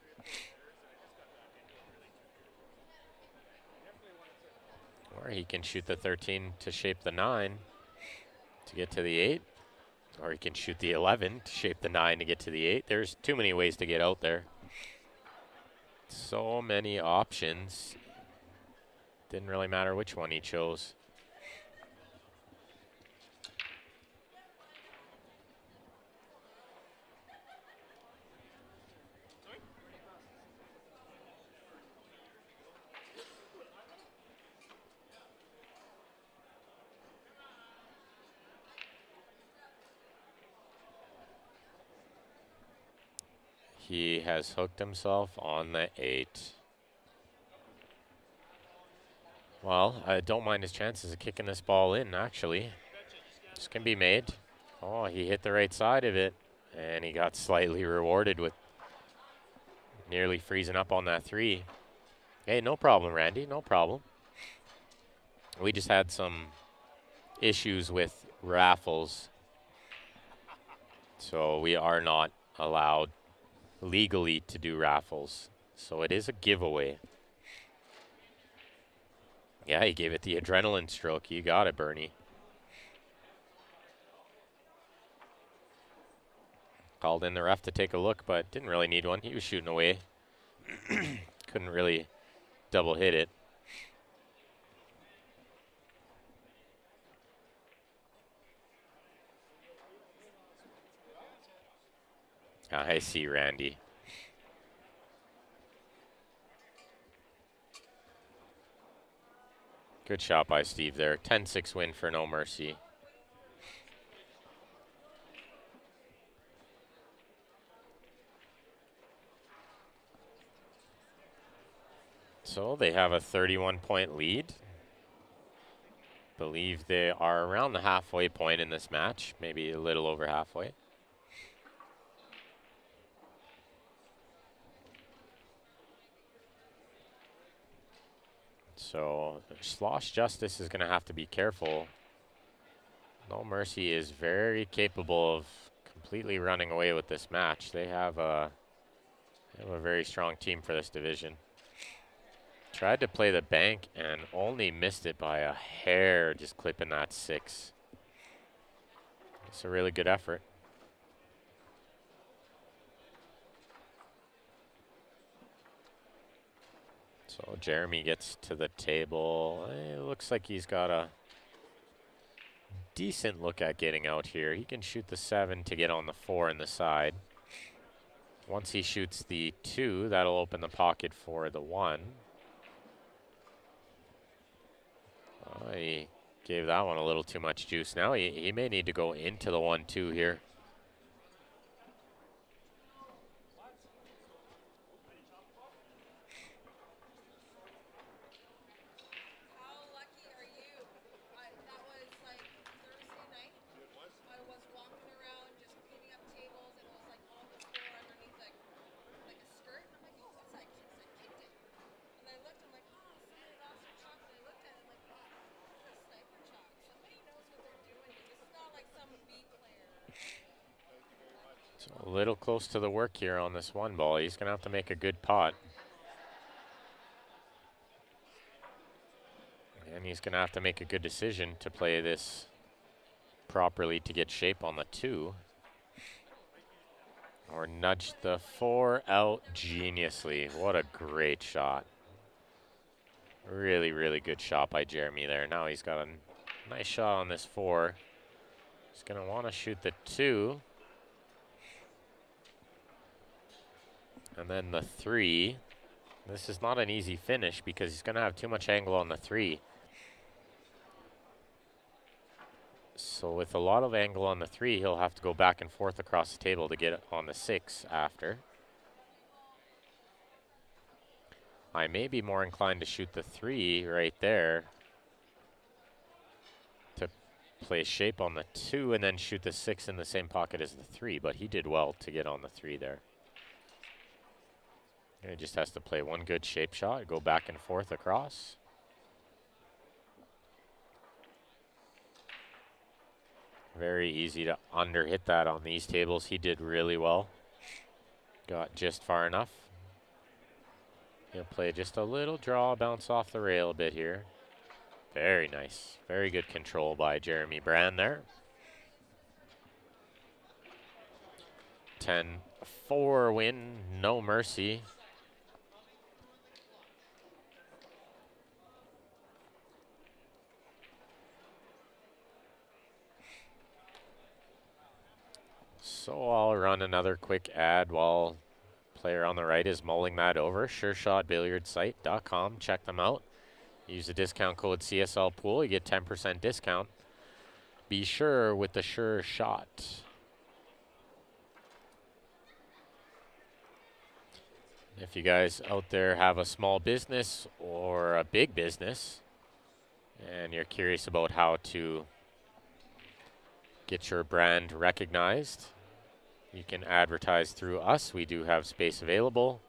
Or he can shoot the 13 to shape the 9 to get to the 8. Or he can shoot the 11 to shape the 9 to get to the 8. There's too many ways to get out there. So many options. Didn't really matter which one he chose. He has hooked himself on the 8. Well, I don't mind his chances of kicking this ball in, actually. This can be made. Oh, he hit the right side of it, and he got slightly rewarded with nearly freezing up on that 3. Hey, no problem, Randy, no problem. We just had some issues with raffles. So we are not allowed legally to do raffles. So it is a giveaway. Yeah, he gave it the adrenaline stroke. You got it, Bernie. Called in the ref to take a look, but didn't really need one. He was shooting away. Couldn't really double hit it. I see Randy. Good shot by Steve there. 10-6 win for No Mercy. So they have a 31-point lead. Believe they are around the halfway point in this match, maybe a little over halfway. So Slosh Justice is going to have to be careful. No Mercy is very capable of completely running away with this match. They have a very strong team for this division. Tried to play the bank and only missed it by a hair, just clipping that 6. It's a really good effort. So Jeremy gets to the table. It looks like he's got a decent look at getting out here. He can shoot the 7 to get on the 4 in the side. Once he shoots the 2, that'll open the pocket for the 1. He gave that one a little too much juice. Now he may need to go into the 1-2 here. A little close to the work here on this 1 ball. He's going to have to make a good pot. And he's going to have to make a good decision to play this properly to get shape on the 2. Or nudge the 4 out geniusly. What a great shot. Really, really good shot by Jeremy there. Now he's got a nice shot on this 4. He's going to want to shoot the 2. And then the 3. This is not an easy finish because he's going to have too much angle on the 3. So with a lot of angle on the 3, he'll have to go back and forth across the table to get it on the 6 after. I may be more inclined to shoot the 3 right there to play shape on the 2 and then shoot the 6 in the same pocket as the 3, but he did well to get on the 3 there. He just has to play one good shape shot, go back and forth across. Very easy to under-hit that on these tables. He did really well. Got just far enough. He'll play just a little draw, bounce off the rail a bit here. Very nice. Very good control by Jeremy Brand there. 10-4 win, No Mercy. So I'll run another quick ad while player on the right is mulling that over. SureShotBilliardsSite.com. Check them out. Use the discount code CSLPool. You get 10% discount. Be sure with the Sure Shot. If you guys out there have a small business or a big business and you're curious about how to get your brand recognized, you can advertise through us. We do have space available.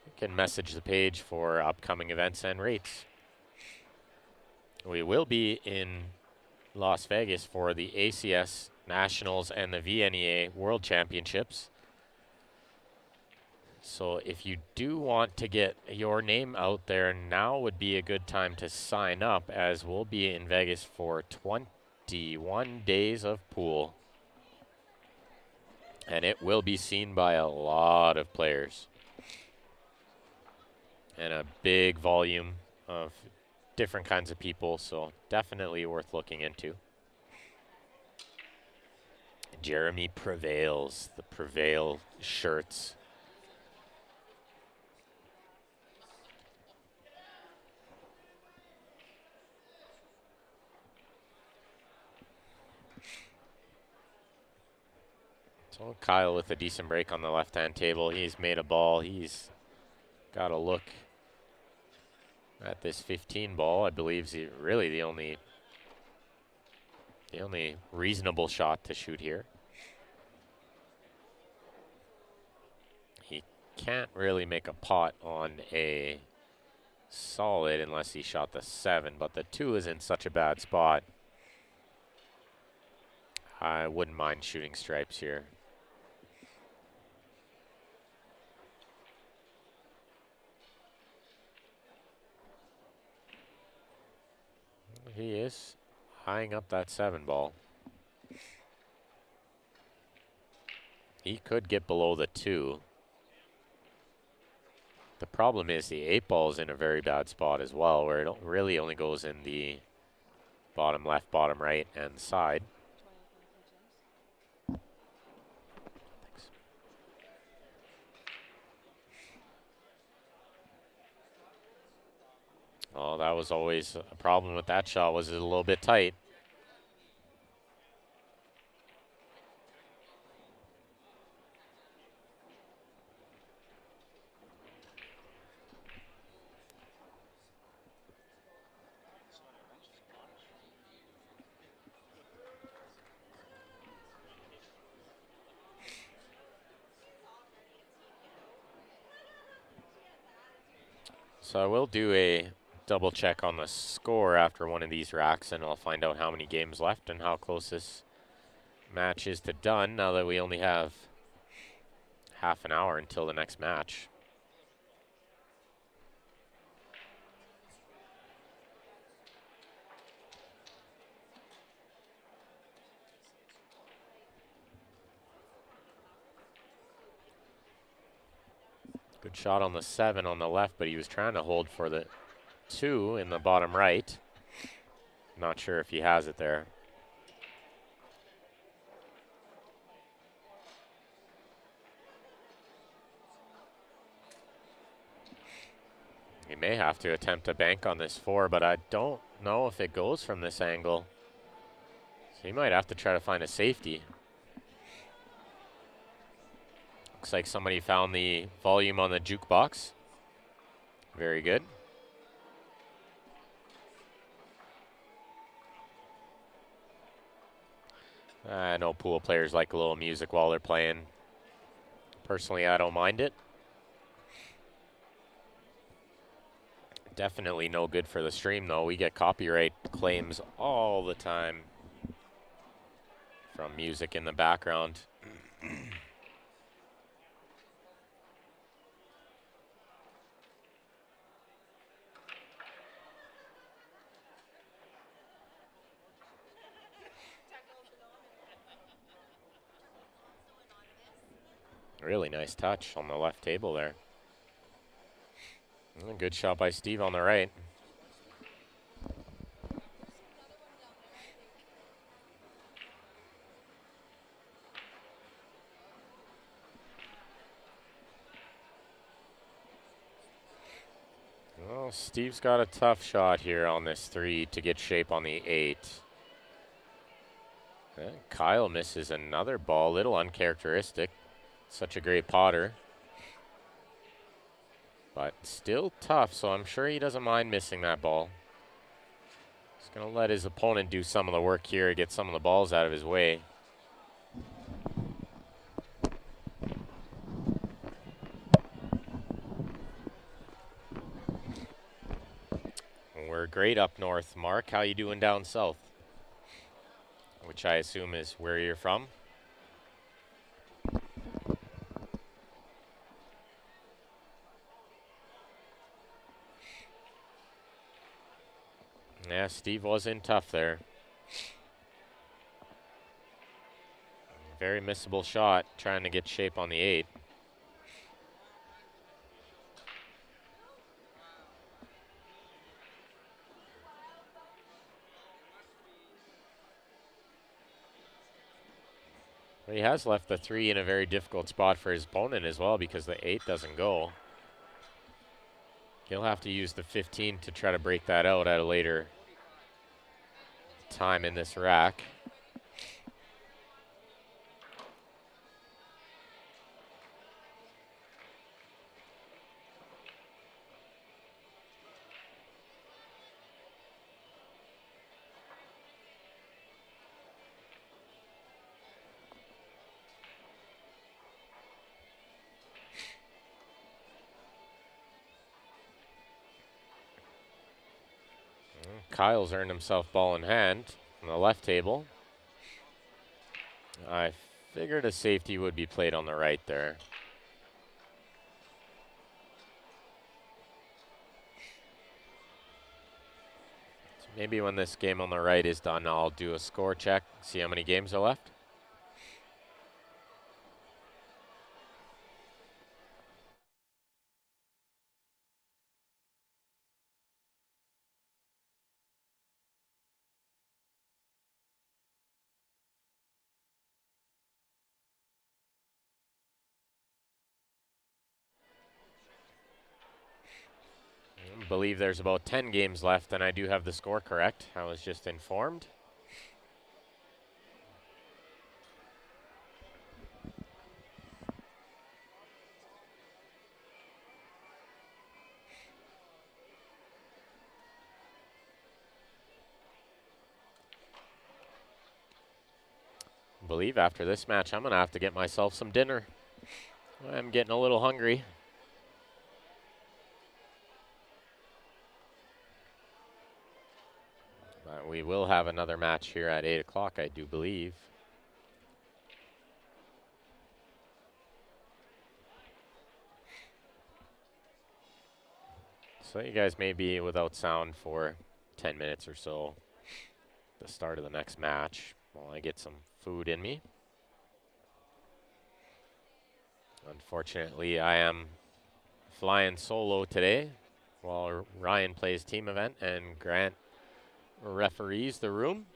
You can message the page for upcoming events and rates. We will be in Las Vegas for the ACS Nationals and the VNEA World Championships. So if you do want to get your name out there, now would be a good time to sign up, as we'll be in Vegas for 21 days of pool. And it will be seen by a lot of players. And a big volume of different kinds of people, so definitely worth looking into. Jeremy Prevails, the Prevail shirts. So Kyle with a decent break on the left-hand table. He's made a ball. He's got a look at this 15 ball. I believe is really the only reasonable shot to shoot here. He can't really make a pot on a solid unless he shot the 7, but the 2 is in such a bad spot. I wouldn't mind shooting stripes here. He is eyeing up that 7 ball. He could get below the 2. The problem is the 8 ball is in a very bad spot as well, where it really only goes in the bottom left, bottom right, and side. Thanks. Oh, that was always a problem with that shot, was it a little bit tight. So I will do a double check on the score after one of these racks, and I'll find out how many games left and how close this match is to done, now that we only have half an hour until the next match. Good shot on the 7 on the left, but he was trying to hold for the 2 in the bottom right. Not sure if he has it there. He may have to attempt a bank on this 4, but I don't know if it goes from this angle. So he might have to try to find a safety. Looks like somebody found the volume on the jukebox. Very good. I know pool players like a little music while they're playing. Personally, I don't mind it. Definitely no good for the stream, though. We get copyright claims all the time from music in the background. Really nice touch on the left table there. And a good shot by Steve on the right. Well, Steve's got a tough shot here on this 3 to get shape on the 8. And Kyle misses another ball, little uncharacteristic. Such a great potter. But still tough, so I'm sure he doesn't mind missing that ball. He's going to let his opponent do some of the work here, get some of the balls out of his way. We're great up north. Mark, how you doing down south? which I assume is where you're from. Yeah, Steve was in tough there. Very missable shot, trying to get shape on the 8. But he has left the 3 in a very difficult spot for his opponent as well because the 8 doesn't go. He'll have to use the 15 to try to break that out at a later time in this rack. Kyle's earned himself ball in hand on the left table. I figured a safety would be played on the right there. So maybe when this game on the right is done, I'll do a score check, see how many games are left. I believe there's about 10 games left, and I do have the score correct. I was just informed. I believe after this match, I'm going to have to get myself some dinner. I'm getting a little hungry. We will have another match here at 8 o'clock, I do believe. So you guys may be without sound for 10 minutes or so. The start of the next match while I get some food in me. Unfortunately, I am flying solo today while Ryan plays team event and Grant referees the room.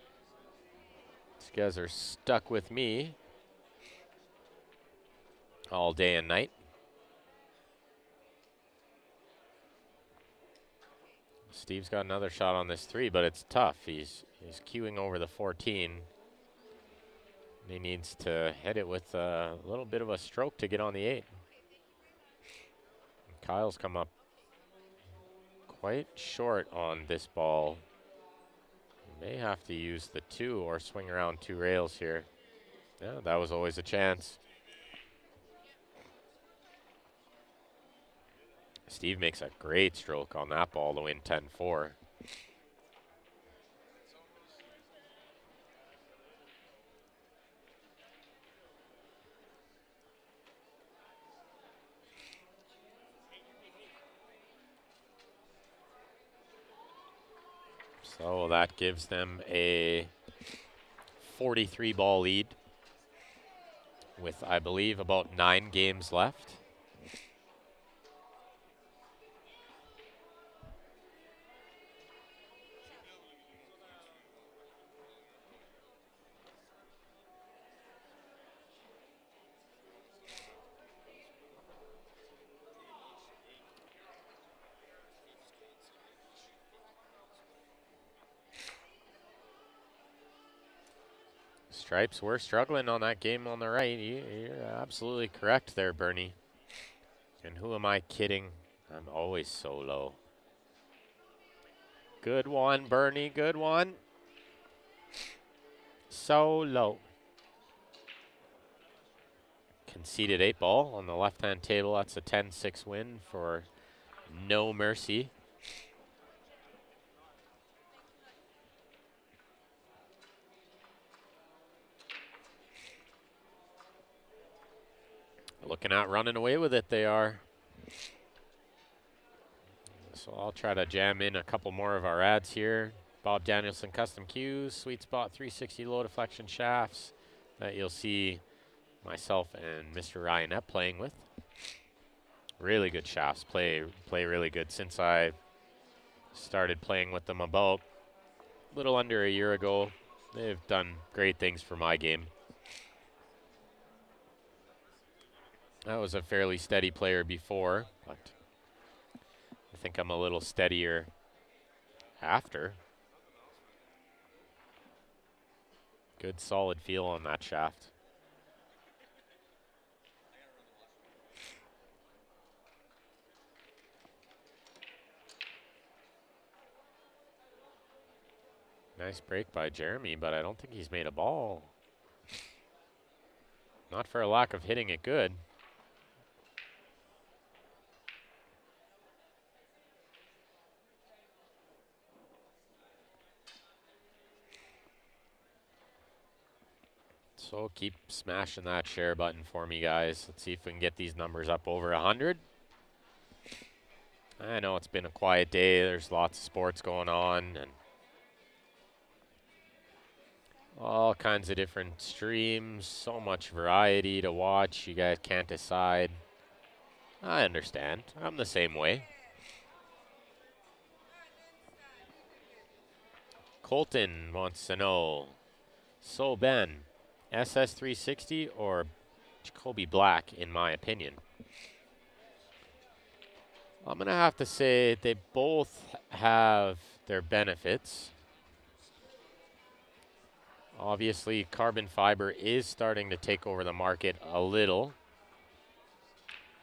These guys are stuck with me all day and night. Steve's got another shot on this 3, but it's tough. He's queuing over the 14. He needs to hit it with a little bit of a stroke to get on the 8. Kyle's come up quite short on this ball. May have to use the 2 or swing around 2 rails here. Yeah, that was always a chance. Steve makes a great stroke on that ball to win 10-4. So that gives them a 43 ball lead with, I believe, about 9 games left. Stripes were struggling on that game on the right. You're absolutely correct there, Bernie. And who am I kidding? I'm always so low. Good one, Bernie, good one. So low. Conceded 8 ball on the left-hand table. That's a 10-6 win for No Mercy. Looking at running away with it, they are. So I'll try to jam in a couple more of our ads here. Bob Danielson Custom Cues, Sweet Spot 360 low deflection shafts that you'll see myself and Mr. Ryan Epp playing with. Really good shafts, play really good since I started playing with them about a little under a year ago. They've done great things for my game. I was a fairly steady player before, but I think I'm a little steadier after. Good solid feel on that shaft. Nice break by Jeremy, but I don't think he's made a ball. Not for a lack of hitting it good. So keep smashing that share button for me, guys. Let's see if we can get these numbers up over 100. I know it's been a quiet day. There's lots of sports going on and all kinds of different streams. So much variety to watch. You guys can't decide. I understand. I'm the same way. Colton wants to know, so Ben, SS360 or Jacoby Black, in my opinion? I'm going to have to say they both have their benefits. Obviously, carbon fiber is starting to take over the market a little.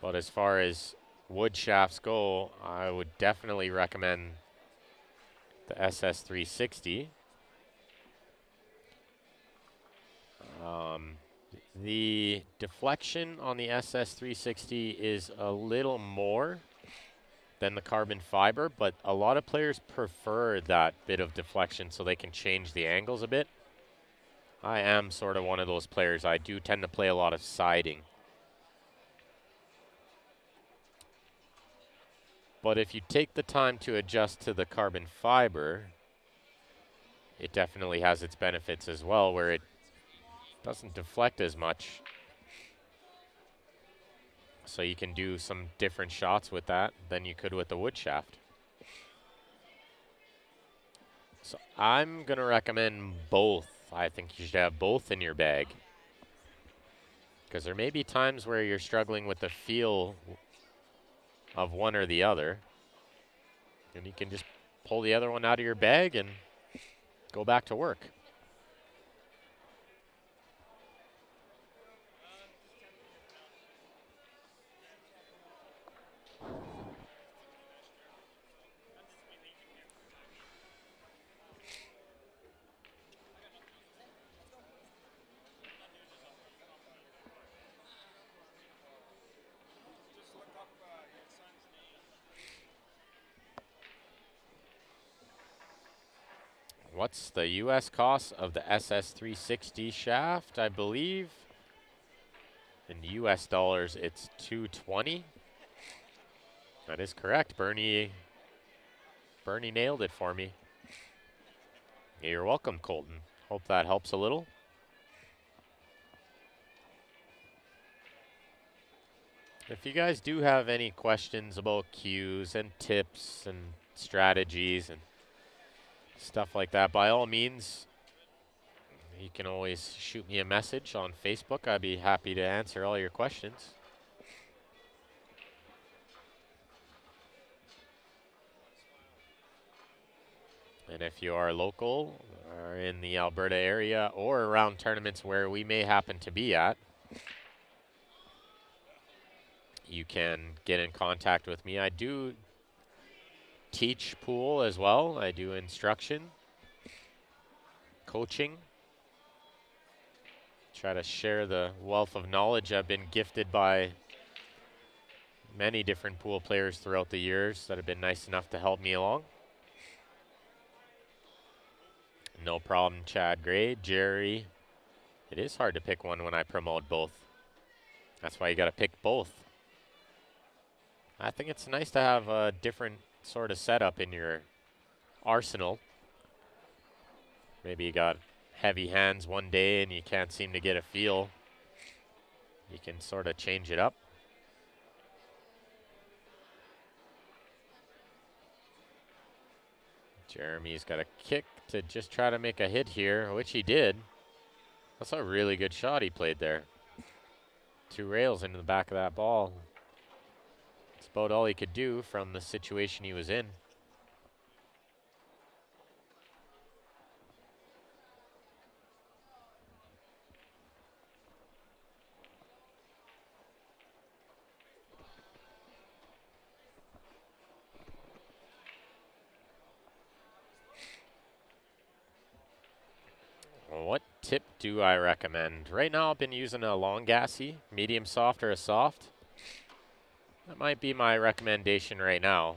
But as far as wood shafts go, I would definitely recommend the SS360. The deflection on the SS360 is a little more than the carbon fiber, but a lot of players prefer that bit of deflection so they can change the angles a bit. I am sort of one of those players. I do tend to play a lot of siding. But if you take the time to adjust to the carbon fiber, it definitely has its benefits as well, where it doesn't deflect as much. So you can do some different shots with that than you could with the wood shaft. So I'm going to recommend both. I think you should have both in your bag. Because there may be times where you're struggling with the feel of one or the other. And you can just pull the other one out of your bag and go back to work. What's the US cost of the SS360 shaft? I believe in US dollars it's $220. That is correct. Bernie nailed it for me. You're welcome, Colton. Hope that helps a little. If you guys do have any questions about cues and tips and strategies and stuff like that, by all means, you can always shoot me a message on Facebook. I'd be happy to answer all your questions. And if you are local or in the Alberta area or around tournaments where we may happen to be at, you can get in contact with me. I do teach pool as well. I do instruction, coaching. Try to share the wealth of knowledge I've been gifted by many different pool players throughout the years that have been nice enough to help me along. No problem, Chad Gray, Jerry. It is hard to pick one when I promote both. That's why you got to pick both. I think it's nice to have a different sort of setup in your arsenal. Maybe you got heavy hands one day and you can't seem to get a feel. You can sort of change it up. Jeremy's got a kick to just try to make a hit here, which he did. That's a really good shot he played there. 2 rails into the back of that ball. It's about all he could do from the situation he was in. What tip do I recommend? Right now I've been using a long gassy, medium soft or a soft. That might be my recommendation right now.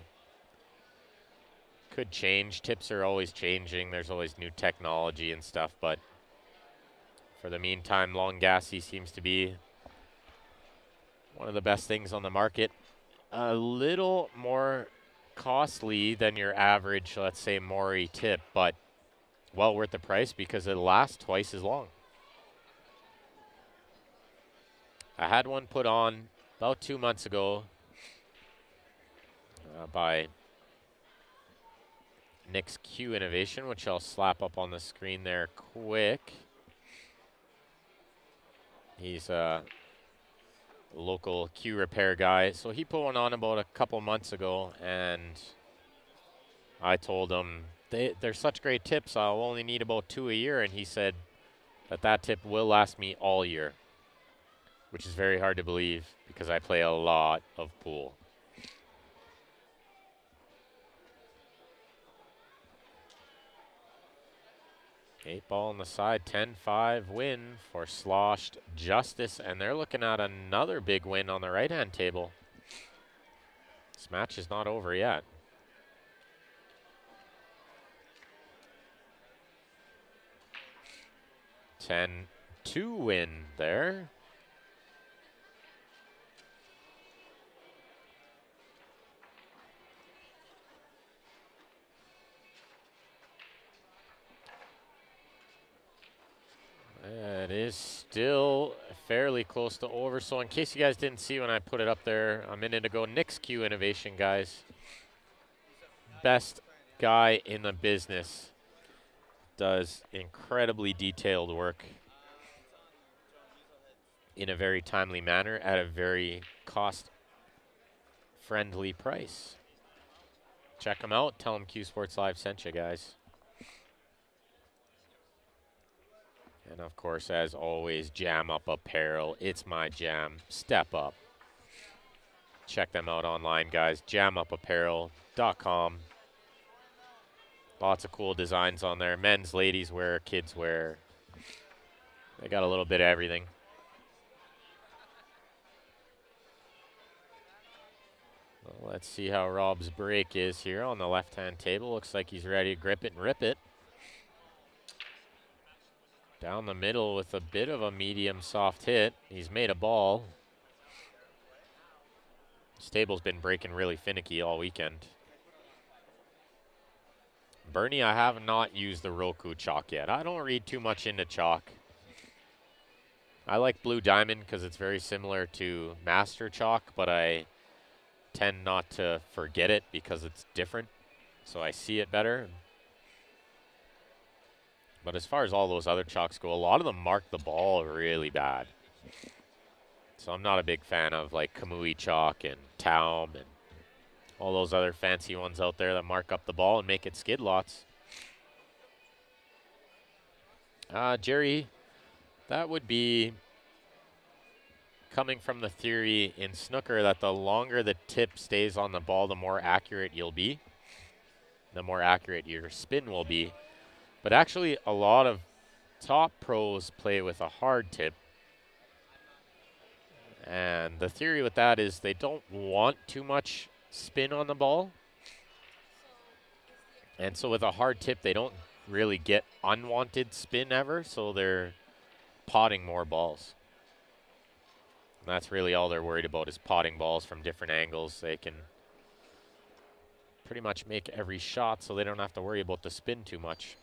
Could change. Tips are always changing. There's always new technology and stuff, but for the meantime, long gassy seems to be one of the best things on the market. A little more costly than your average, let's say, Maury tip, but well worth the price because it'll last twice as long. I had one put on about 2 months ago by Nick's Q Innovation, which I'll slap up on the screen there quick. He's a local Q repair guy. So he put one on about a couple months ago, and I told him, they're such great tips, I'll only need about 2 a year. And he said that tip will last me all year, which is very hard to believe because I play a lot of pool. Eight ball on the side, 10-5 win for Sloshed Justice, and they're looking at another big win on the right-hand table. This match is not over yet. Ten 2 win there. It is still fairly close to over. So in case you guys didn't see when I put it up there a minute ago, Nick's Q Innovation, guys. Best guy in the business. Does incredibly detailed work in a very timely manner at a very cost-friendly price. Check him out. Tell him Q Sports Live sent you, guys. And of course, as always, Jam Up Apparel. It's my jam. Step up. Check them out online, guys. jamupapparel.com. Lots of cool designs on there. Men's, ladies wear, kids wear. They got a little bit of everything. Well, let's see how Rob's break is here on the left-hand table. Looks like he's ready to grip it and rip it. Down the middle with a bit of a medium soft hit. He's made a ball. This table's been breaking really finicky all weekend. Bernie, I have not used the Roku chalk yet. I don't read too much into chalk. I like Blue Diamond because it's very similar to Master Chalk, but I tend not to forget it because it's different, so I see it better. But as far as all those other chalks go, a lot of them mark the ball really bad. So I'm not a big fan of like Kamui chalk and Taum and all those other fancy ones out there that mark up the ball and make it skid lots. Jerry, that would be coming from the theory in snooker that the longer the tip stays on the ball, the more accurate you'll be, the more accurate your spin will be. But actually, a lot of top pros play with a hard tip. And the theory with that is they don't want too much spin on the ball. And so with a hard tip, they don't really get unwanted spin ever, so they're potting more balls. That's really all they're worried about is potting balls from different angles. They can pretty much make every shot so they don't have to worry about the spin too much.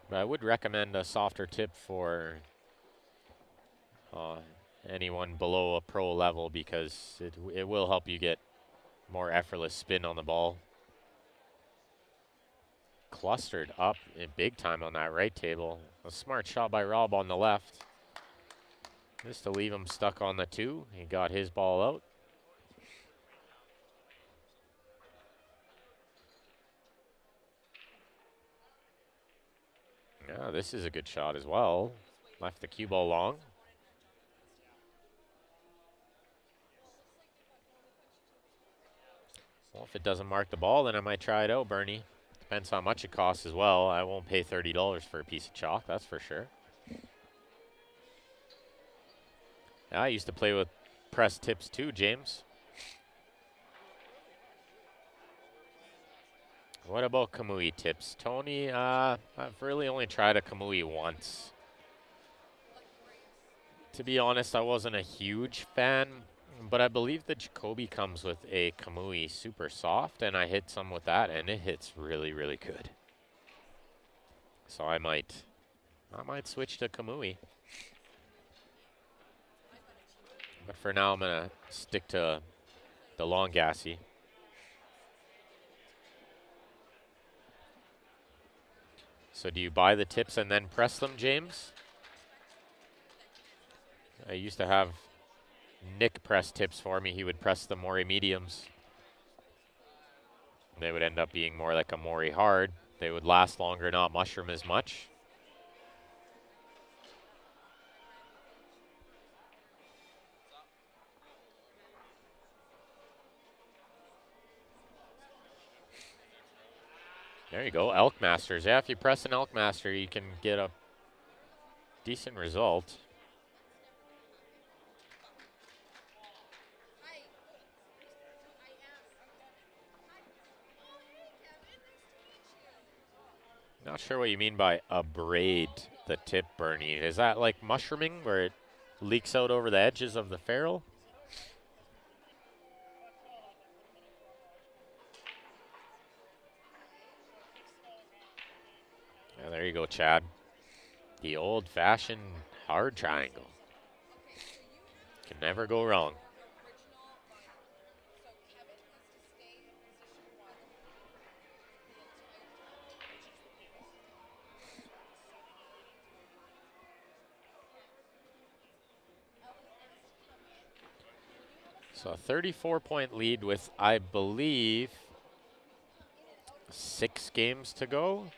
But I would recommend a softer tip for anyone below a pro level because it will help you get more effortless spin on the ball. Clustered up in big time on that right table. A smart shot by Rob on the left. Just to leave him stuck on the 2. He got his ball out. Yeah, this is a good shot as well. Left the cue ball long. Well, if it doesn't mark the ball, then I might try it out, Bernie. Depends how much it costs as well. I won't pay $30 for a piece of chalk, that's for sure. Yeah, I used to play with press tips too, James. What about Kamui tips? Tony, I've really only tried a Kamui once. To be honest, I wasn't a huge fan, but I believe the Jacoby comes with a Kamui super soft, and I hit some with that, and it hits really, really good. So I might switch to Kamui. But for now, I'm gonna stick to the long gassy. So do you buy the tips and then press them, James? I used to have Nick press tips for me. He would press the Mori mediums. They would end up being more like a Mori hard. They would last longer, not mushroom as much. There you go, Elk Masters. Yeah, if you press an Elk Master, you can get a decent result. Not sure what you mean by abrade the tip, Bernie. Is that like mushrooming where it leaks out over the edges of the ferrule? Yeah, there you go, Chad. The old-fashioned hard triangle. Can never go wrong. So a 34-point lead with, I believe, 6 games to go.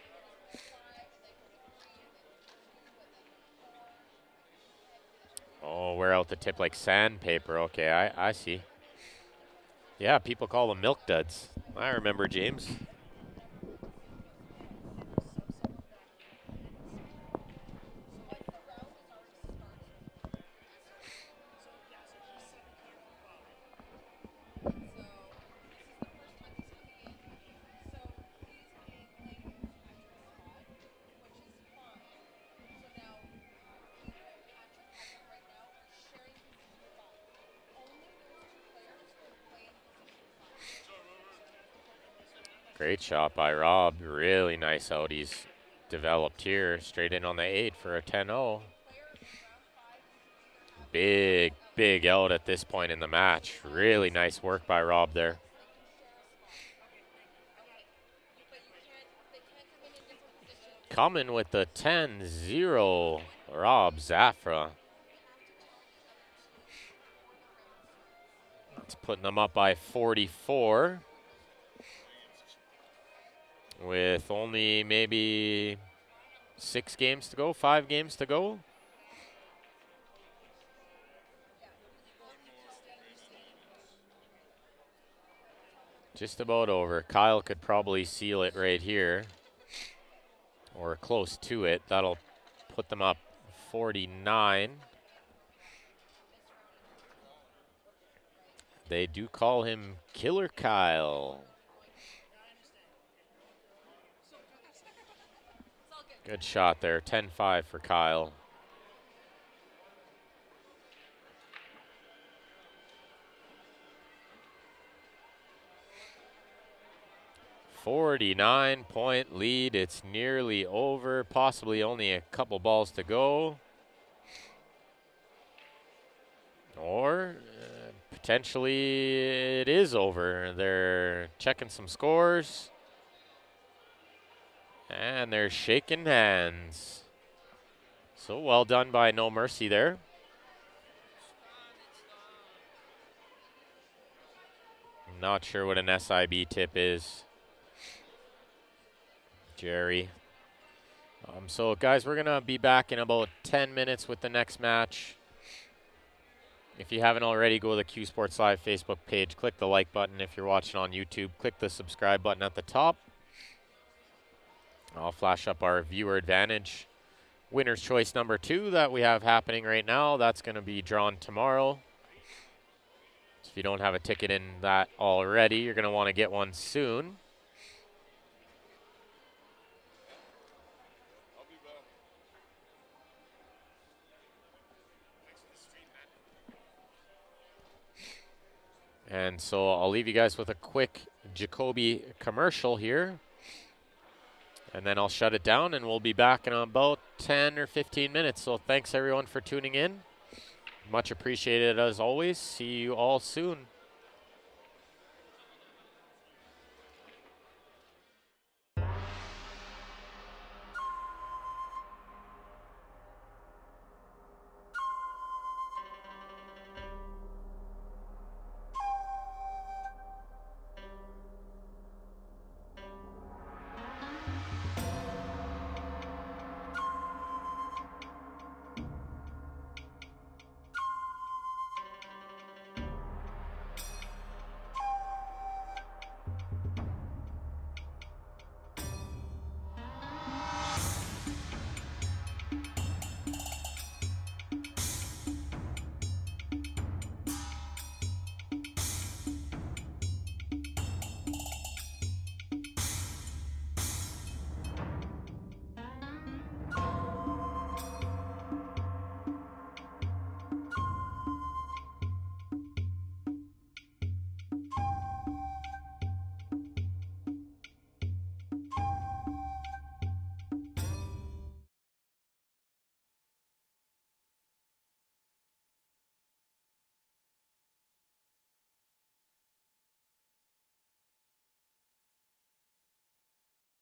Oh, wear out the tip like sandpaper. Okay, I see. Yeah, people call them milk duds. I remember, James. Great shot by Rob. Really nice out. He's developed here. Straight in on the 8 for a 10-0. Big, big out at this point in the match. Really nice work by Rob there. Coming with the 10-0, Rob Zafra. That's putting them up by 44. With only maybe 6 games to go, 5 games to go. Just about over. Kyle could probably seal it right here, or close to it. That'll put them up 49. They do call him Killer Kyle. Good shot there, 10-5 for Kyle. 49-point lead. It's nearly over, possibly only a couple balls to go. Or potentially it is over. They're checking some scores. And they're shaking hands. So well done by No Mercy there. I'm not sure what an SIB tip is, Jerry. So guys, we're gonna be back in about 10 minutes with the next match. If you haven't already, go to the Q Sports Live Facebook page, click the like button. If you're watching on YouTube, click the subscribe button at the top. I'll flash up our viewer advantage. Winner's choice number 2 that we have happening right now, that's gonna be drawn tomorrow. So if you don't have a ticket in that already, you're gonna wanna get one soon. And so I'll leave you guys with a quick Jacoby commercial here. And then I'll shut it down and we'll be back in about 10 or 15 minutes. So thanks everyone for tuning in. Much appreciated as always. See you all soon.